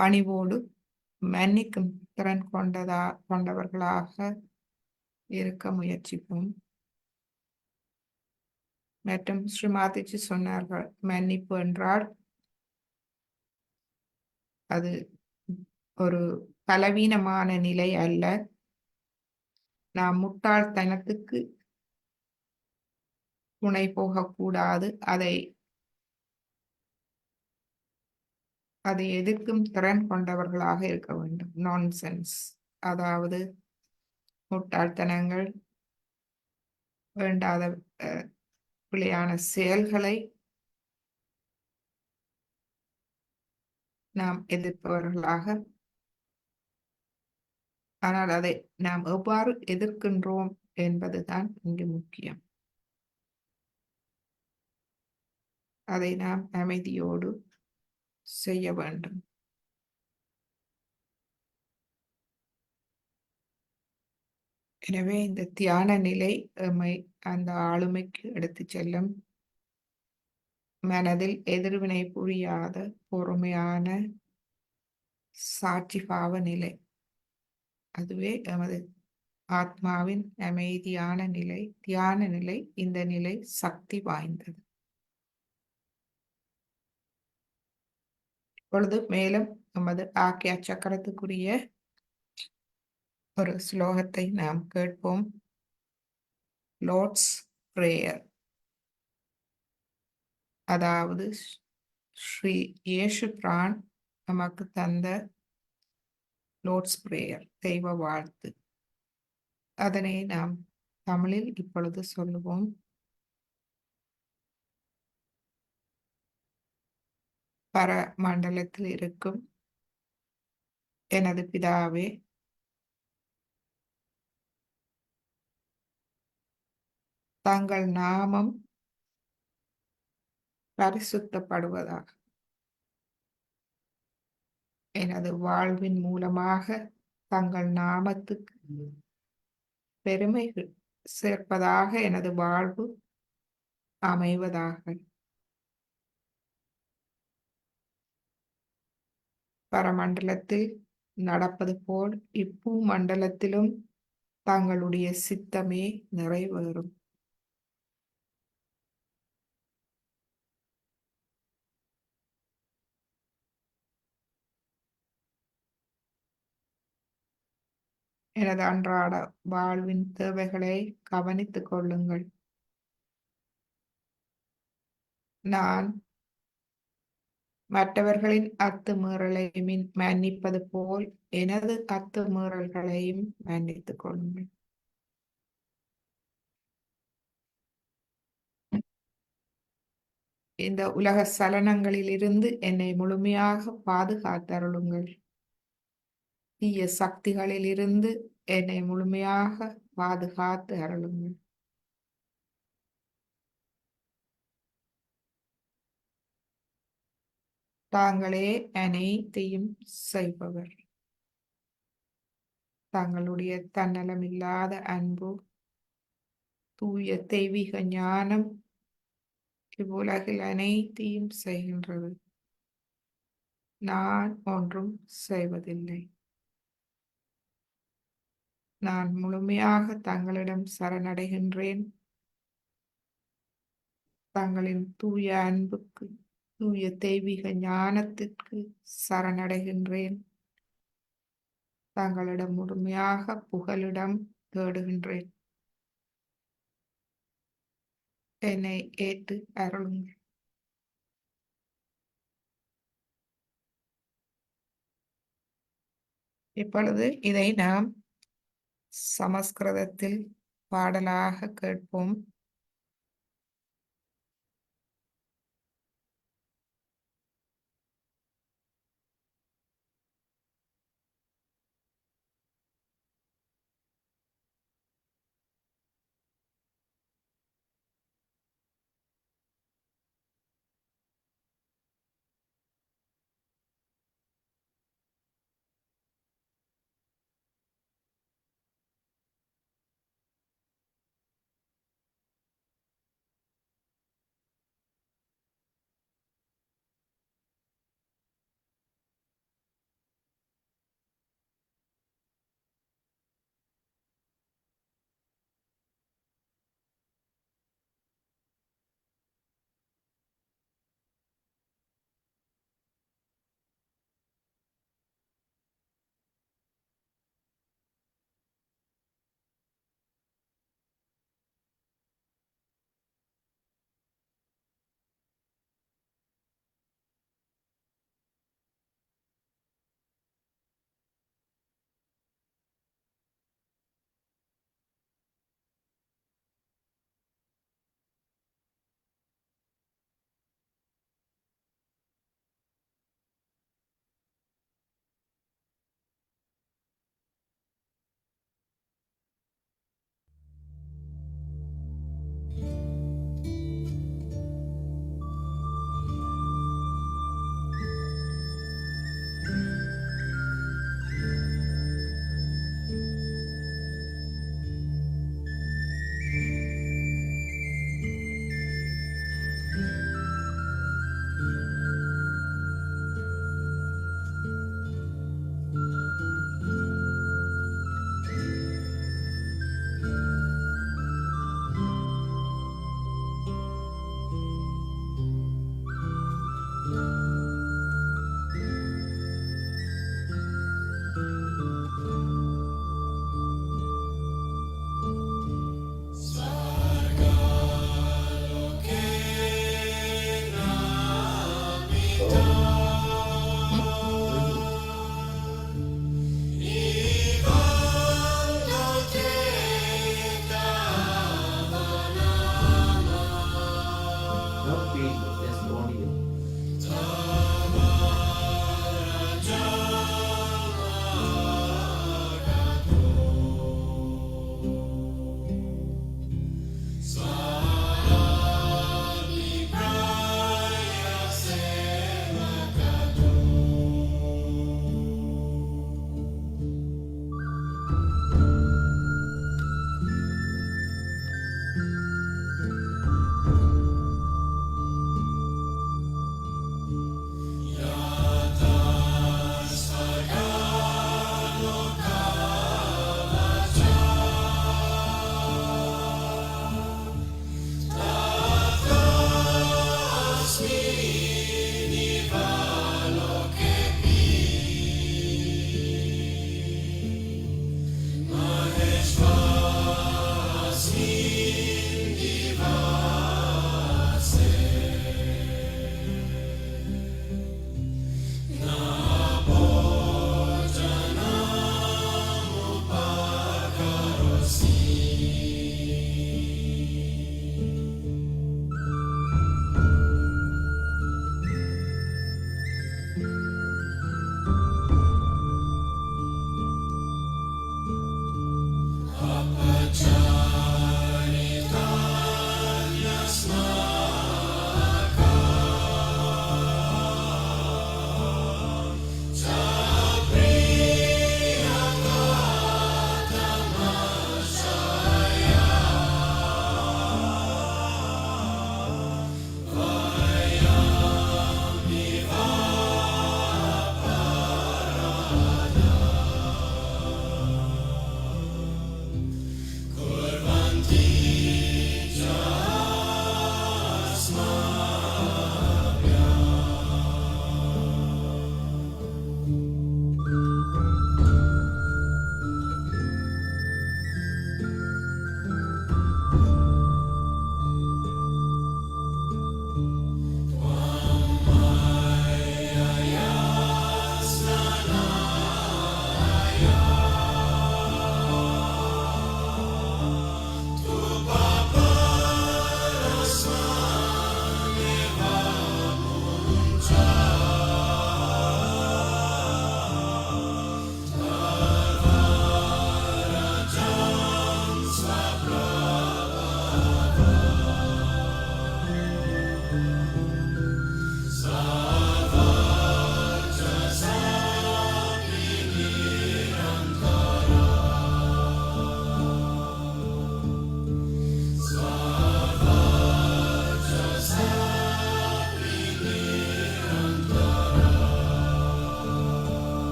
பணிவோடு மன்னிக்கும் திறன் கொண்டவர்களாக இருக்க முயற்சிப்போம். மற்றும் ஸ்ரீ மாதாஜி சொன்னார்கள், மன்னிப்பு என்றால் அது ஒரு பலவீனமான நிலை அல்ல. நாம் முட்டாள்தனத்துக்கு துணை போகக்கூடாது. அதை எதிர்க்கும் திறன் கொண்டவர்களாக இருக்க வேண்டும். நான்சென்ஸ், அதாவது முட்டாள்தனங்கள், வேண்டாத பிழையான செயல்களை நாம் எதிர்ப்பவர்களாக, ஆனால் அதை நாம் எவ்வாறு எதிர்க்கின்றோம் என்பதுதான் இங்கு முக்கியம். அதை நாம் அமைதியோடு செய்ய வேண்டும். எனவே இந்த தியான நிலை எம்மை அந்த ஆளுமைக்கு எடுத்துச் செல்லும். மனதில் எதிர்வினை புரியாத பொறுமையான சாட்சி பாவ நிலை, அதுவே எமது ஆத்மாவின் அமைதியான நிலை, தியான நிலை. இந்த நிலை சக்தி வாய்ந்தது. இப்பொழுது மேலும் நமது ஆக்யா சக்கரத்துக்குரிய ஒரு ஸ்லோகத்தை நாம் கேட்போம். லார்ட்ஸ் பிரேயர், அதாவது ஸ்ரீ இயேசு பிரான் நமக்கு தந்த லார்ட்ஸ் பிரேயர், தெய்வ வாழ்த்து. அதனை நாம் தமிழில் இப்பொழுது சொல்லுவோம். பர மண்டலத்தில் இருக்கும் எனது பிதாவே, தங்கள் நாமம் பரிசுத்தப்படுவதாக. எனது வாழ்வின் மூலமாக தங்கள் நாமத்துக்கு பெருமை சேர்ப்பதாக எனது வாழ்வு அமைவதாக. பரமண்டலத்தில் நடப்பது போல் இப்பூ மண்டலத்திலும் தங்களுடைய சித்தமே நிறைவேறும். எனது அன்றாட வாழ்வின் தேவைகளை கவனித்துக் கொள்ளுங்கள். நான் மற்றவர்களின் அத்துமீறலை மன்னிப்பது போல் எனது அத்துமீறல்களையும் மன்னித்துக் கொள்ளுங்கள். இந்த உலக சலனங்களிலிருந்து என்னை முழுமையாக பாதுகாத்தருளுங்கள். தீய சக்திகளிலிருந்து என்னை முழுமையாக பாதுகாத்து அருளுங்கள். தாங்களே அனைத்தையும் செய்பவர். தங்களுடைய தன்னலமில்லாத அன்பு, தூய தெய்வீக ஞானம் இவ்வுலகில் அனைத்தையும் செய்கின்றது. நான் ஒன்றும் செய்வதில்லை. நான் முழுமையாக தங்களிடம் சரணடைகின்றேன். தங்களின் தூய அன்புக்கு, தூய தெய்வீக ஞானத்திற்கு சரணடைகின்றேன். தங்களிடம் முழுமையாக புகலிடம் தேடுகின்றேன். என்னை ஏற்று அருளுங்கள். இப்பொழுது இதை நாம் சமஸ்கிருதத்தில் பாடலாக கேட்போம்.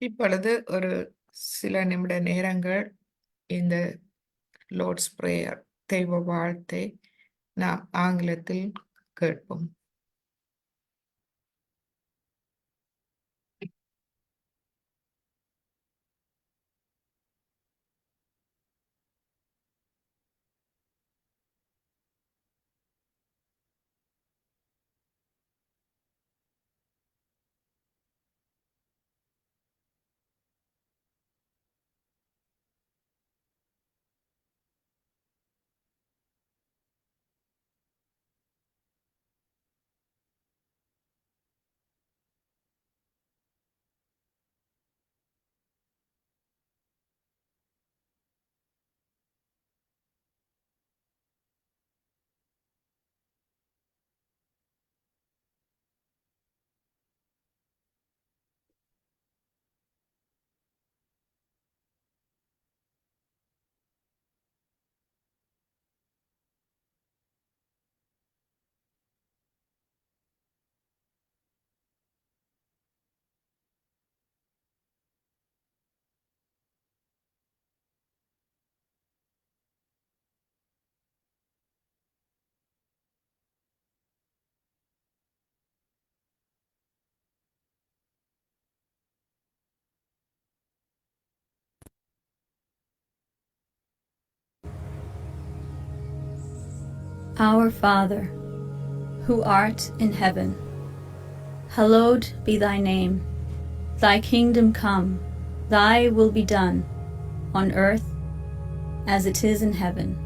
இப்பொழுது ஒரு சில நிமிட நேரங்கள் இந்த லார்ட்ஸ் பிரேயர் தெய்வ வாழ்த்தை நாம் ஆங்கிலத்தில் கேட்போம். Our Father, who art in heaven, hallowed be thy name. Thy kingdom come, thy will be done, on earth as it is in heaven.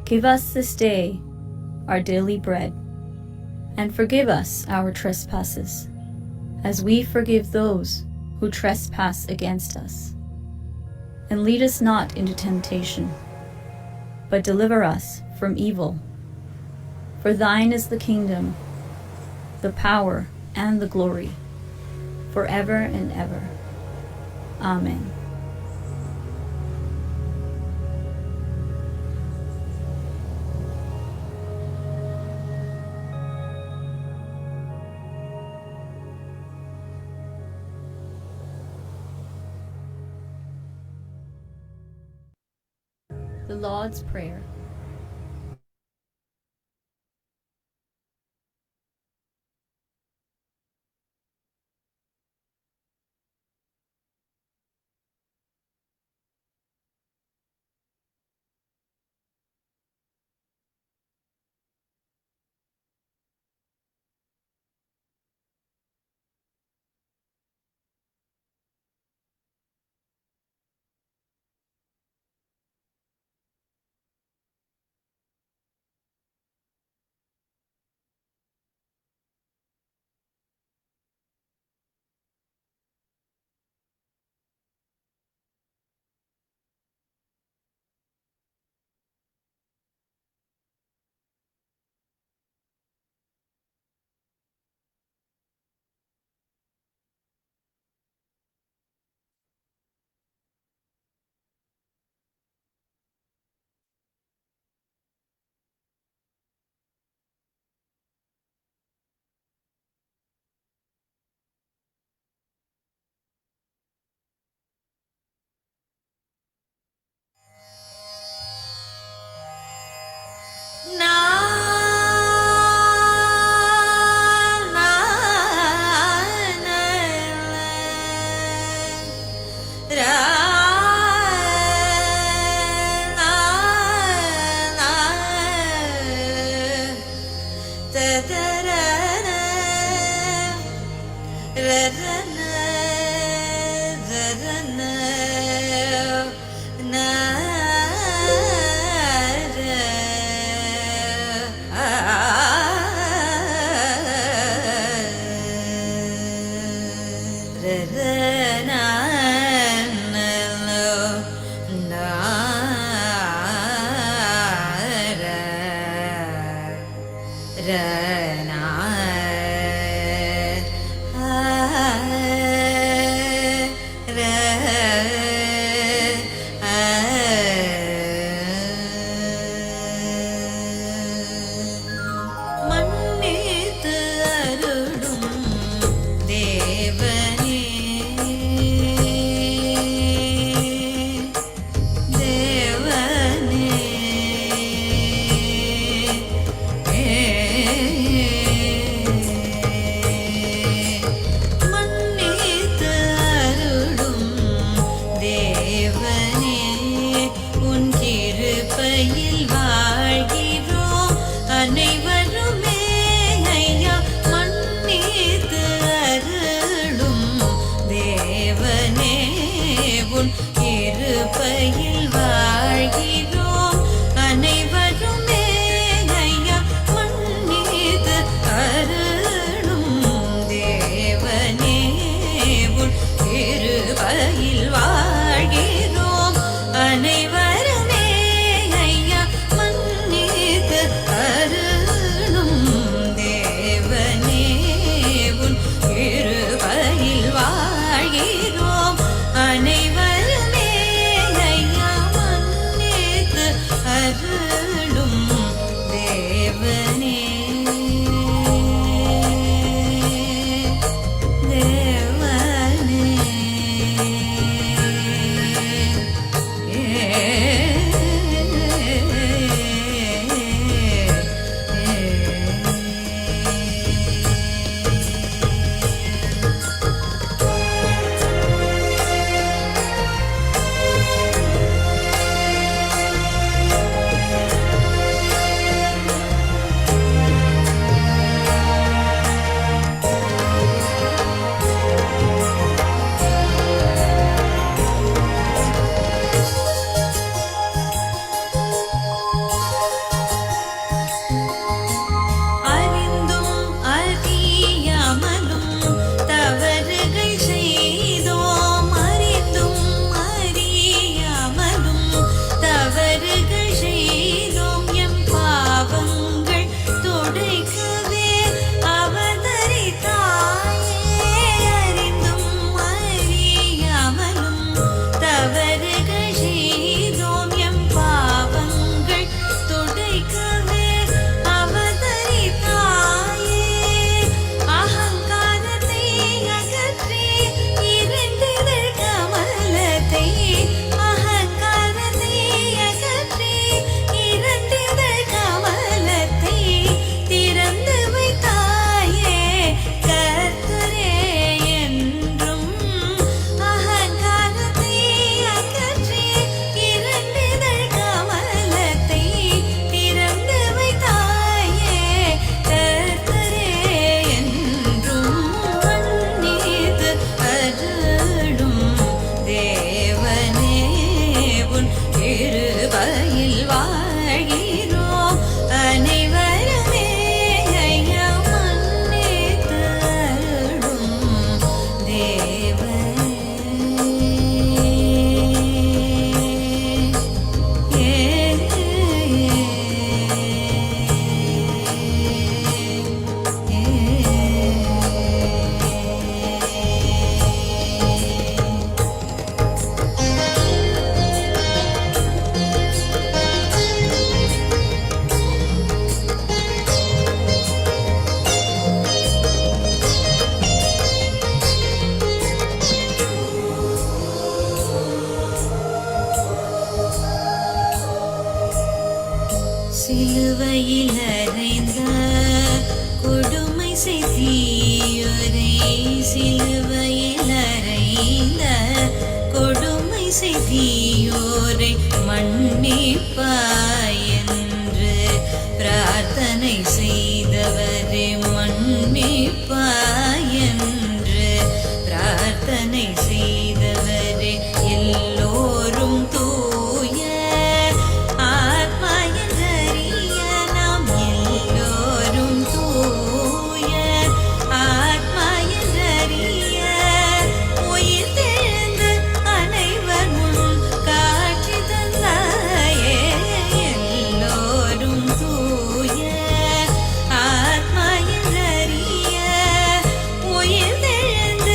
Give us this day our daily bread, and forgive us our trespasses, as we forgive those who trespass against us. And lead us not into temptation, but deliver us from evil. For thine is the kingdom, the power, and the glory, forever and ever. Amen. The Lord's Prayer. மன்னித்து அருளும் தேவனே சிலுவையில் அறைந்த கொடுமை செய்தியோரை, சிலுவையில் அறைந்த கொடுமை செய்தியோரை மன்னிப்பாய் என்று பிரார்த்தனை செய்தவரே, மன்னிப்பாய் என்று பிரார்த்தனை செய்தவரே, எல்லோரும் தூய ஆத்மா என்றறிய நாம் எல்லோரும் தூய ஆத்மா என்றறிய உயிர் தெழுந்த அனைவர் முன் காட்சி தந்தாயே, எல்லோரும் தூய ஆத்மா என்றறிய உயிர் தெழுந்த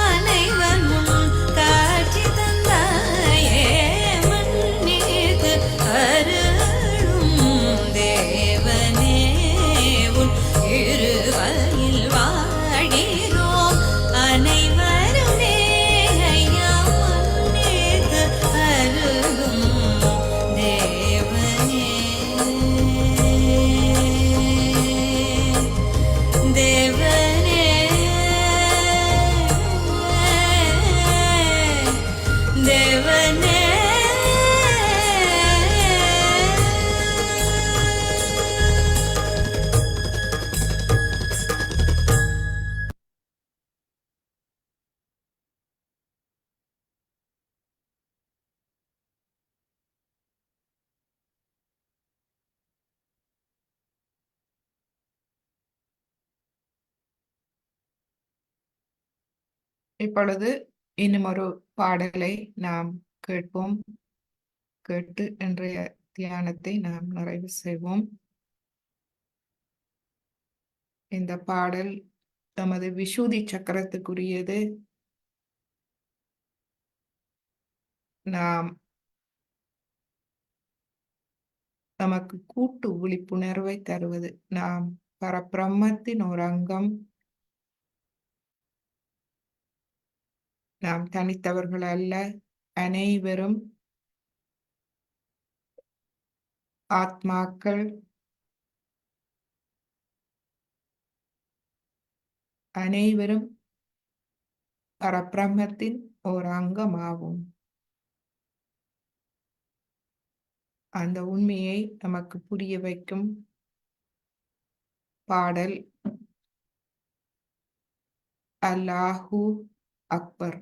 அனைவர் முன் காட்சி தந்தாயே, மன்னித்து அருளும் தேவனே உன் இருவரில் வாழ்கிறோம் அனைவருமே ஐயா, மன்னித்து அருளும் தேவனே, தேவனே, தேவனே. இப்பொழுது இன்னும் ஒரு பாடலை நாம் கேட்போம். கேட்டு இன்றைய தியானத்தை நாம் நிறைவு செய்வோம். இந்த பாடல் நமது விசுதி சக்கரத்துக்குரியது. நாம் நமக்கு கூட்டு விழிப்புணர்வை தருவது. நாம் பரபிரம்மத்தின் ஒரு அங்கம். நாம் தனித்தவர்கள் அல்ல, அனைவரும் ஆத்மாக்கள். அனைவரும் பரபிரம்மத்தின் ஒரு அங்கமாகும். அந்த உண்மையை நமக்கு புரிய வைக்கும் பாடல் அல்லாஹு அக்பர்.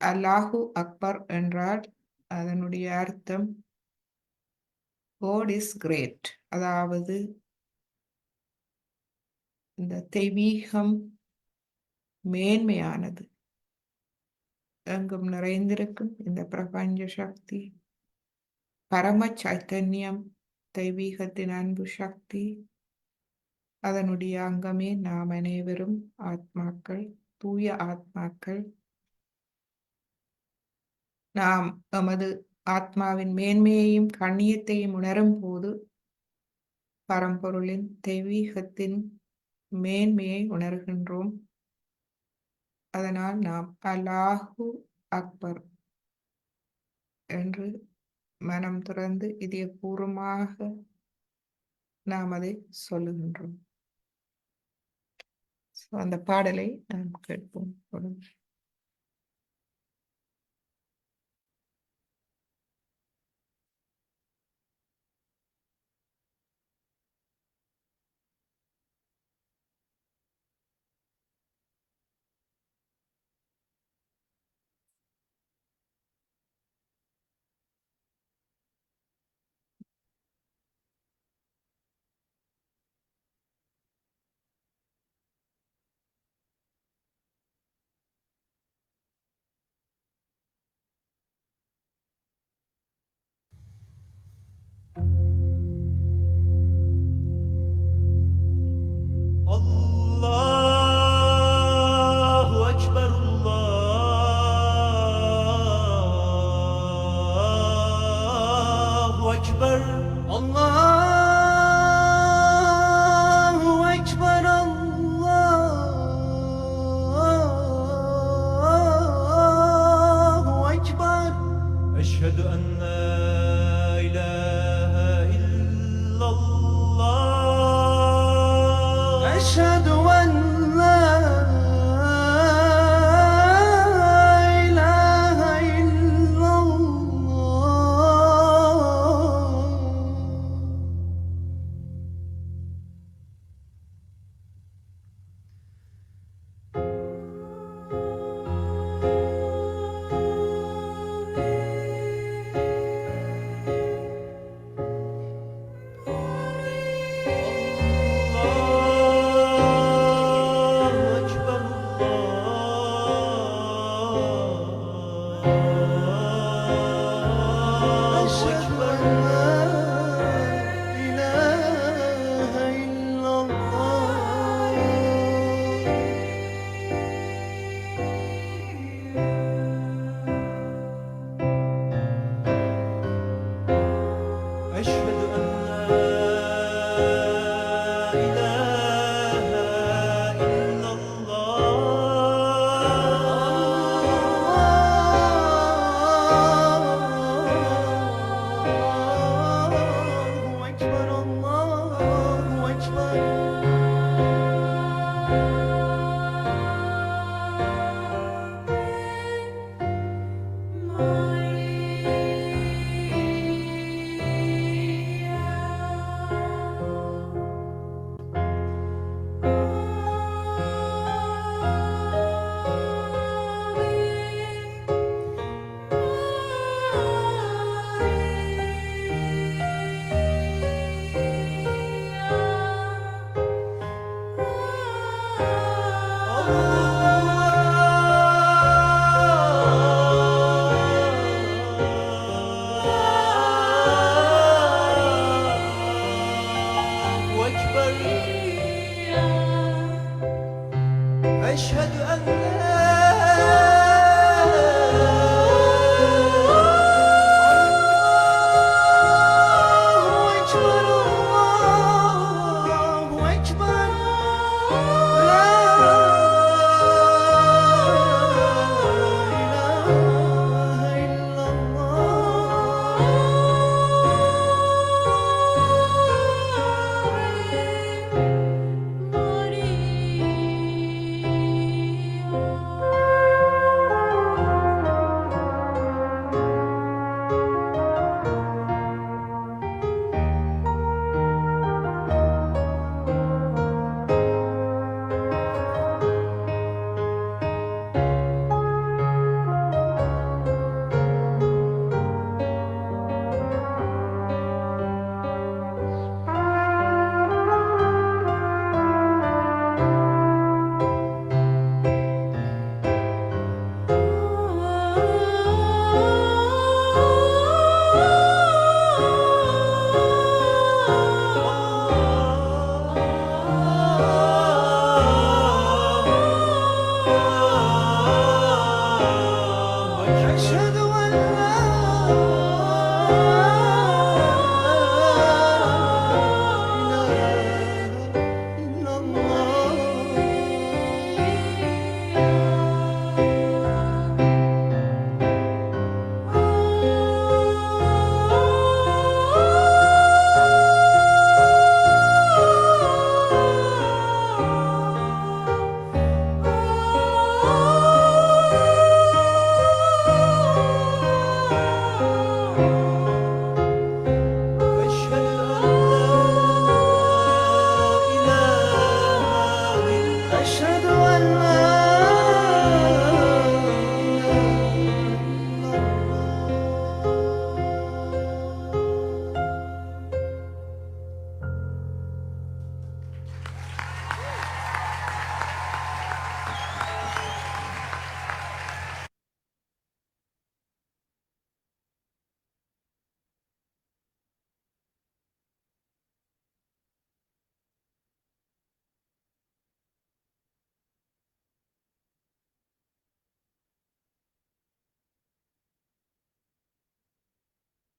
அல்லாஹு அக்பர் என்றால் அதனுடைய அர்த்தம் God is great. அதாவது இந்த தெய்வீகம் மேன்மையானது. எங்கும் நிறைந்திருக்கும் இந்த பிரபஞ்ச சக்தி, பரம சைத்தன்யம், தெய்வீகத்தின் அன்பு சக்தி, அதனுடைய அங்கமே நாம் அனைவரும் ஆத்மாக்கள், தூய ஆத்மாக்கள். நாம் எமது ஆத்மாவின் மேன்மையையும் கண்ணியத்தையும் உணரும் போது பரம்பொருளின் தெய்வீகத்தின் மேன்மையை உணர்கின்றோம். அதனால் நாம் அல்லாஹு அக்பர் என்று மனம் திறந்து இதயபூர்வமாக நாம் அதை சொல்லுகின்றோம். அந்த பாடலை நாம் கேட்போம். أشهد أن لا إله إلا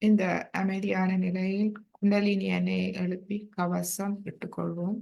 இந்த அமைதியான நிலையில் குண்டலினி அணையை எழுப்பி கவசம் இட்டுக்கொள்வோம்.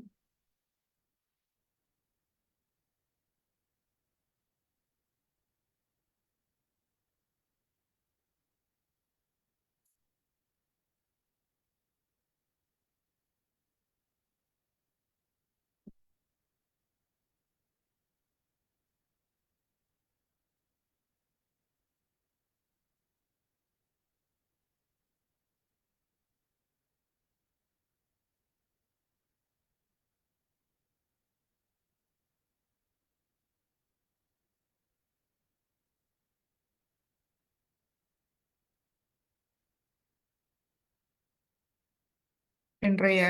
இன்றைய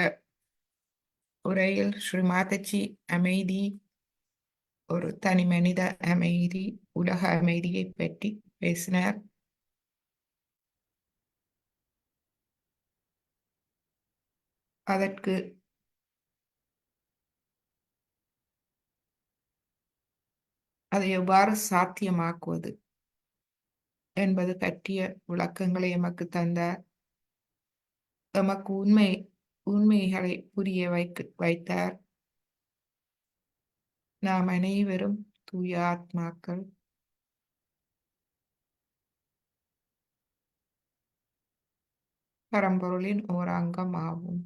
உரையில் ஸ்ரீ மாதாஜி அமைதி ஒரு தனி மனித அமைதி, உலக அமைதியை பற்றி பேசினார். அதற்கு அதை எவ்வாறு சாத்தியமாக்குவது என்பது பற்றிய விளக்கங்களை எமக்கு தந்தார். எமக்கு உண்மைகளை புரிய வைத்தார். நாம் அனைவரும் தூய ஆத்மாக்கள். பரம்பொருளின் ஓர் அங்கம் ஆகும்.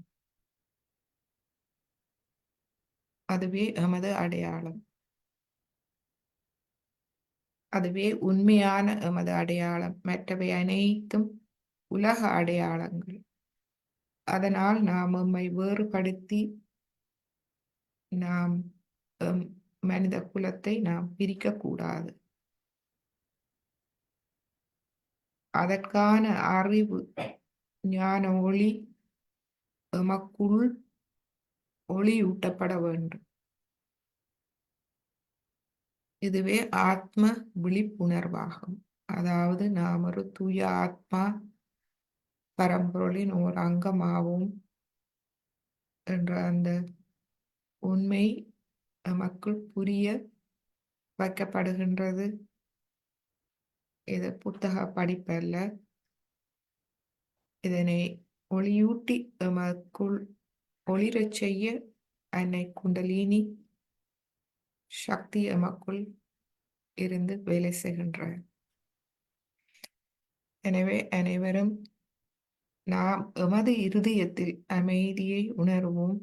அதுவே எமது அடையாளம். அதுவே உண்மையான எமது அடையாளம். மற்றவை அனைத்தும் உலக அடையாளங்கள். அதனால் நாம் எம்மை வேறுபடுத்தி நாம் மனித குலத்தை நாம் பிரிக்கக்கூடாது. அதற்கான அறிவு, ஞான ஒளி எமக்குள் ஒளியூட்டப்பட வேண்டும். இதுவே ஆத்ம விழிப்புணர்வாகும். அதாவது நாம் ஒரு தூய ஆத்மா, பரம்பொருளின் ஓர் அங்கமாகும் என்ற அந்த உண்மை நமக்குள் புரிய வைக்கப்படுகின்றது. இது புத்தக படிப்பல்ல. இதனை ஒளியூட்டி எமக்குள் ஒளிரச் செய்ய அன்னை குண்டலினி சக்தி எமக்குள் இருந்து வேலை செய்கின்றார். எனவே அனைவரும் நாம் எமது இருதயத்தில் அமைதியை உணர்வோம்.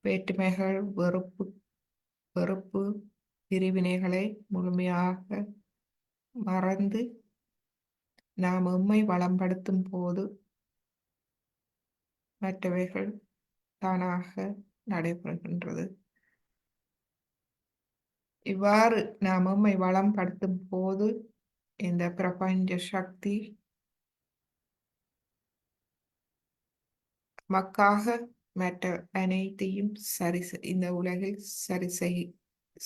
வேற்றுமைகள், வெறுப்பு, பிரிவினைகளை முழுமையாக மறந்து நாம் எம்மை வளம்படுத்தும் போது மற்றவைகள் தானாக நடைபெறுகின்றது. இவ்வாறு நாம் எம்மை வளம்படுத்தும் போது இந்த பிரபஞ்ச சக்தி மக்காக மற்ற அனைத்தையும் இந்த உலகில் சரி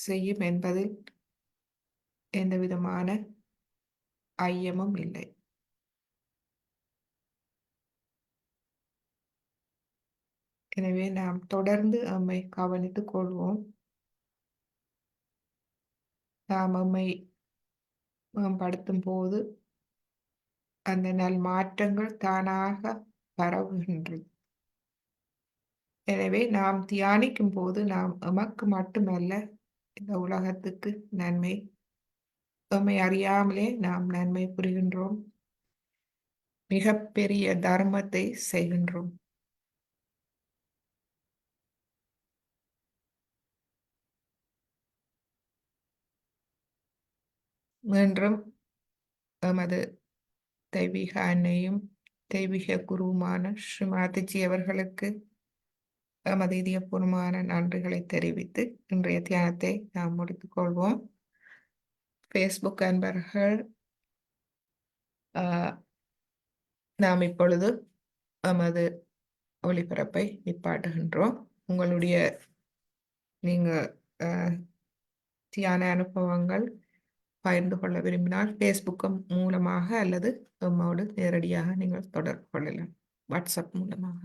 செய்யும் என்பதில் எந்த விதமான ஐயமும் இல்லை. எனவே நாம் தொடர்ந்து நம்மை கவனித்துக் கொள்வோம். நாம் நம்மை மேம்படுத்தும் போது அந்த நல் மாற்றங்கள் தானாக பரவுகின்றது. எனவே நாம் தியானிக்கும் போது நாம் எமக்கு மட்டுமல்ல, இந்த உலகத்துக்கு நன்மை, எம்மை அறியாமலே நாம் நன்மை புரிகின்றோம். மிகப்பெரிய தர்மத்தை செய்கின்றோம். மீண்டும் எமது தெய்வீக அன்னையும் தெய்வீக குருவுமான ஸ்ரீ மாதாஜி அவர்களுக்கு எமது இதயபூர்வமான நன்றிகளை தெரிவித்து இன்றைய தியானத்தை நாம் முடித்துக் கொள்வோம். ஃபேஸ்புக் அன்பர்கள், நாம் இப்பொழுது எமது ஒளிபரப்பை நிப்பாட்டுகின்றோம். உங்களுடைய தியான அனுபவங்கள் பகிர்ந்து கொள்ள விரும்பினால் ஃபேஸ்புக் மூலமாக அல்லது எம்மோடு நேரடியாக நீங்கள் தொடர்பு கொள்ளலாம், வாட்ஸ்அப் மூலமாக.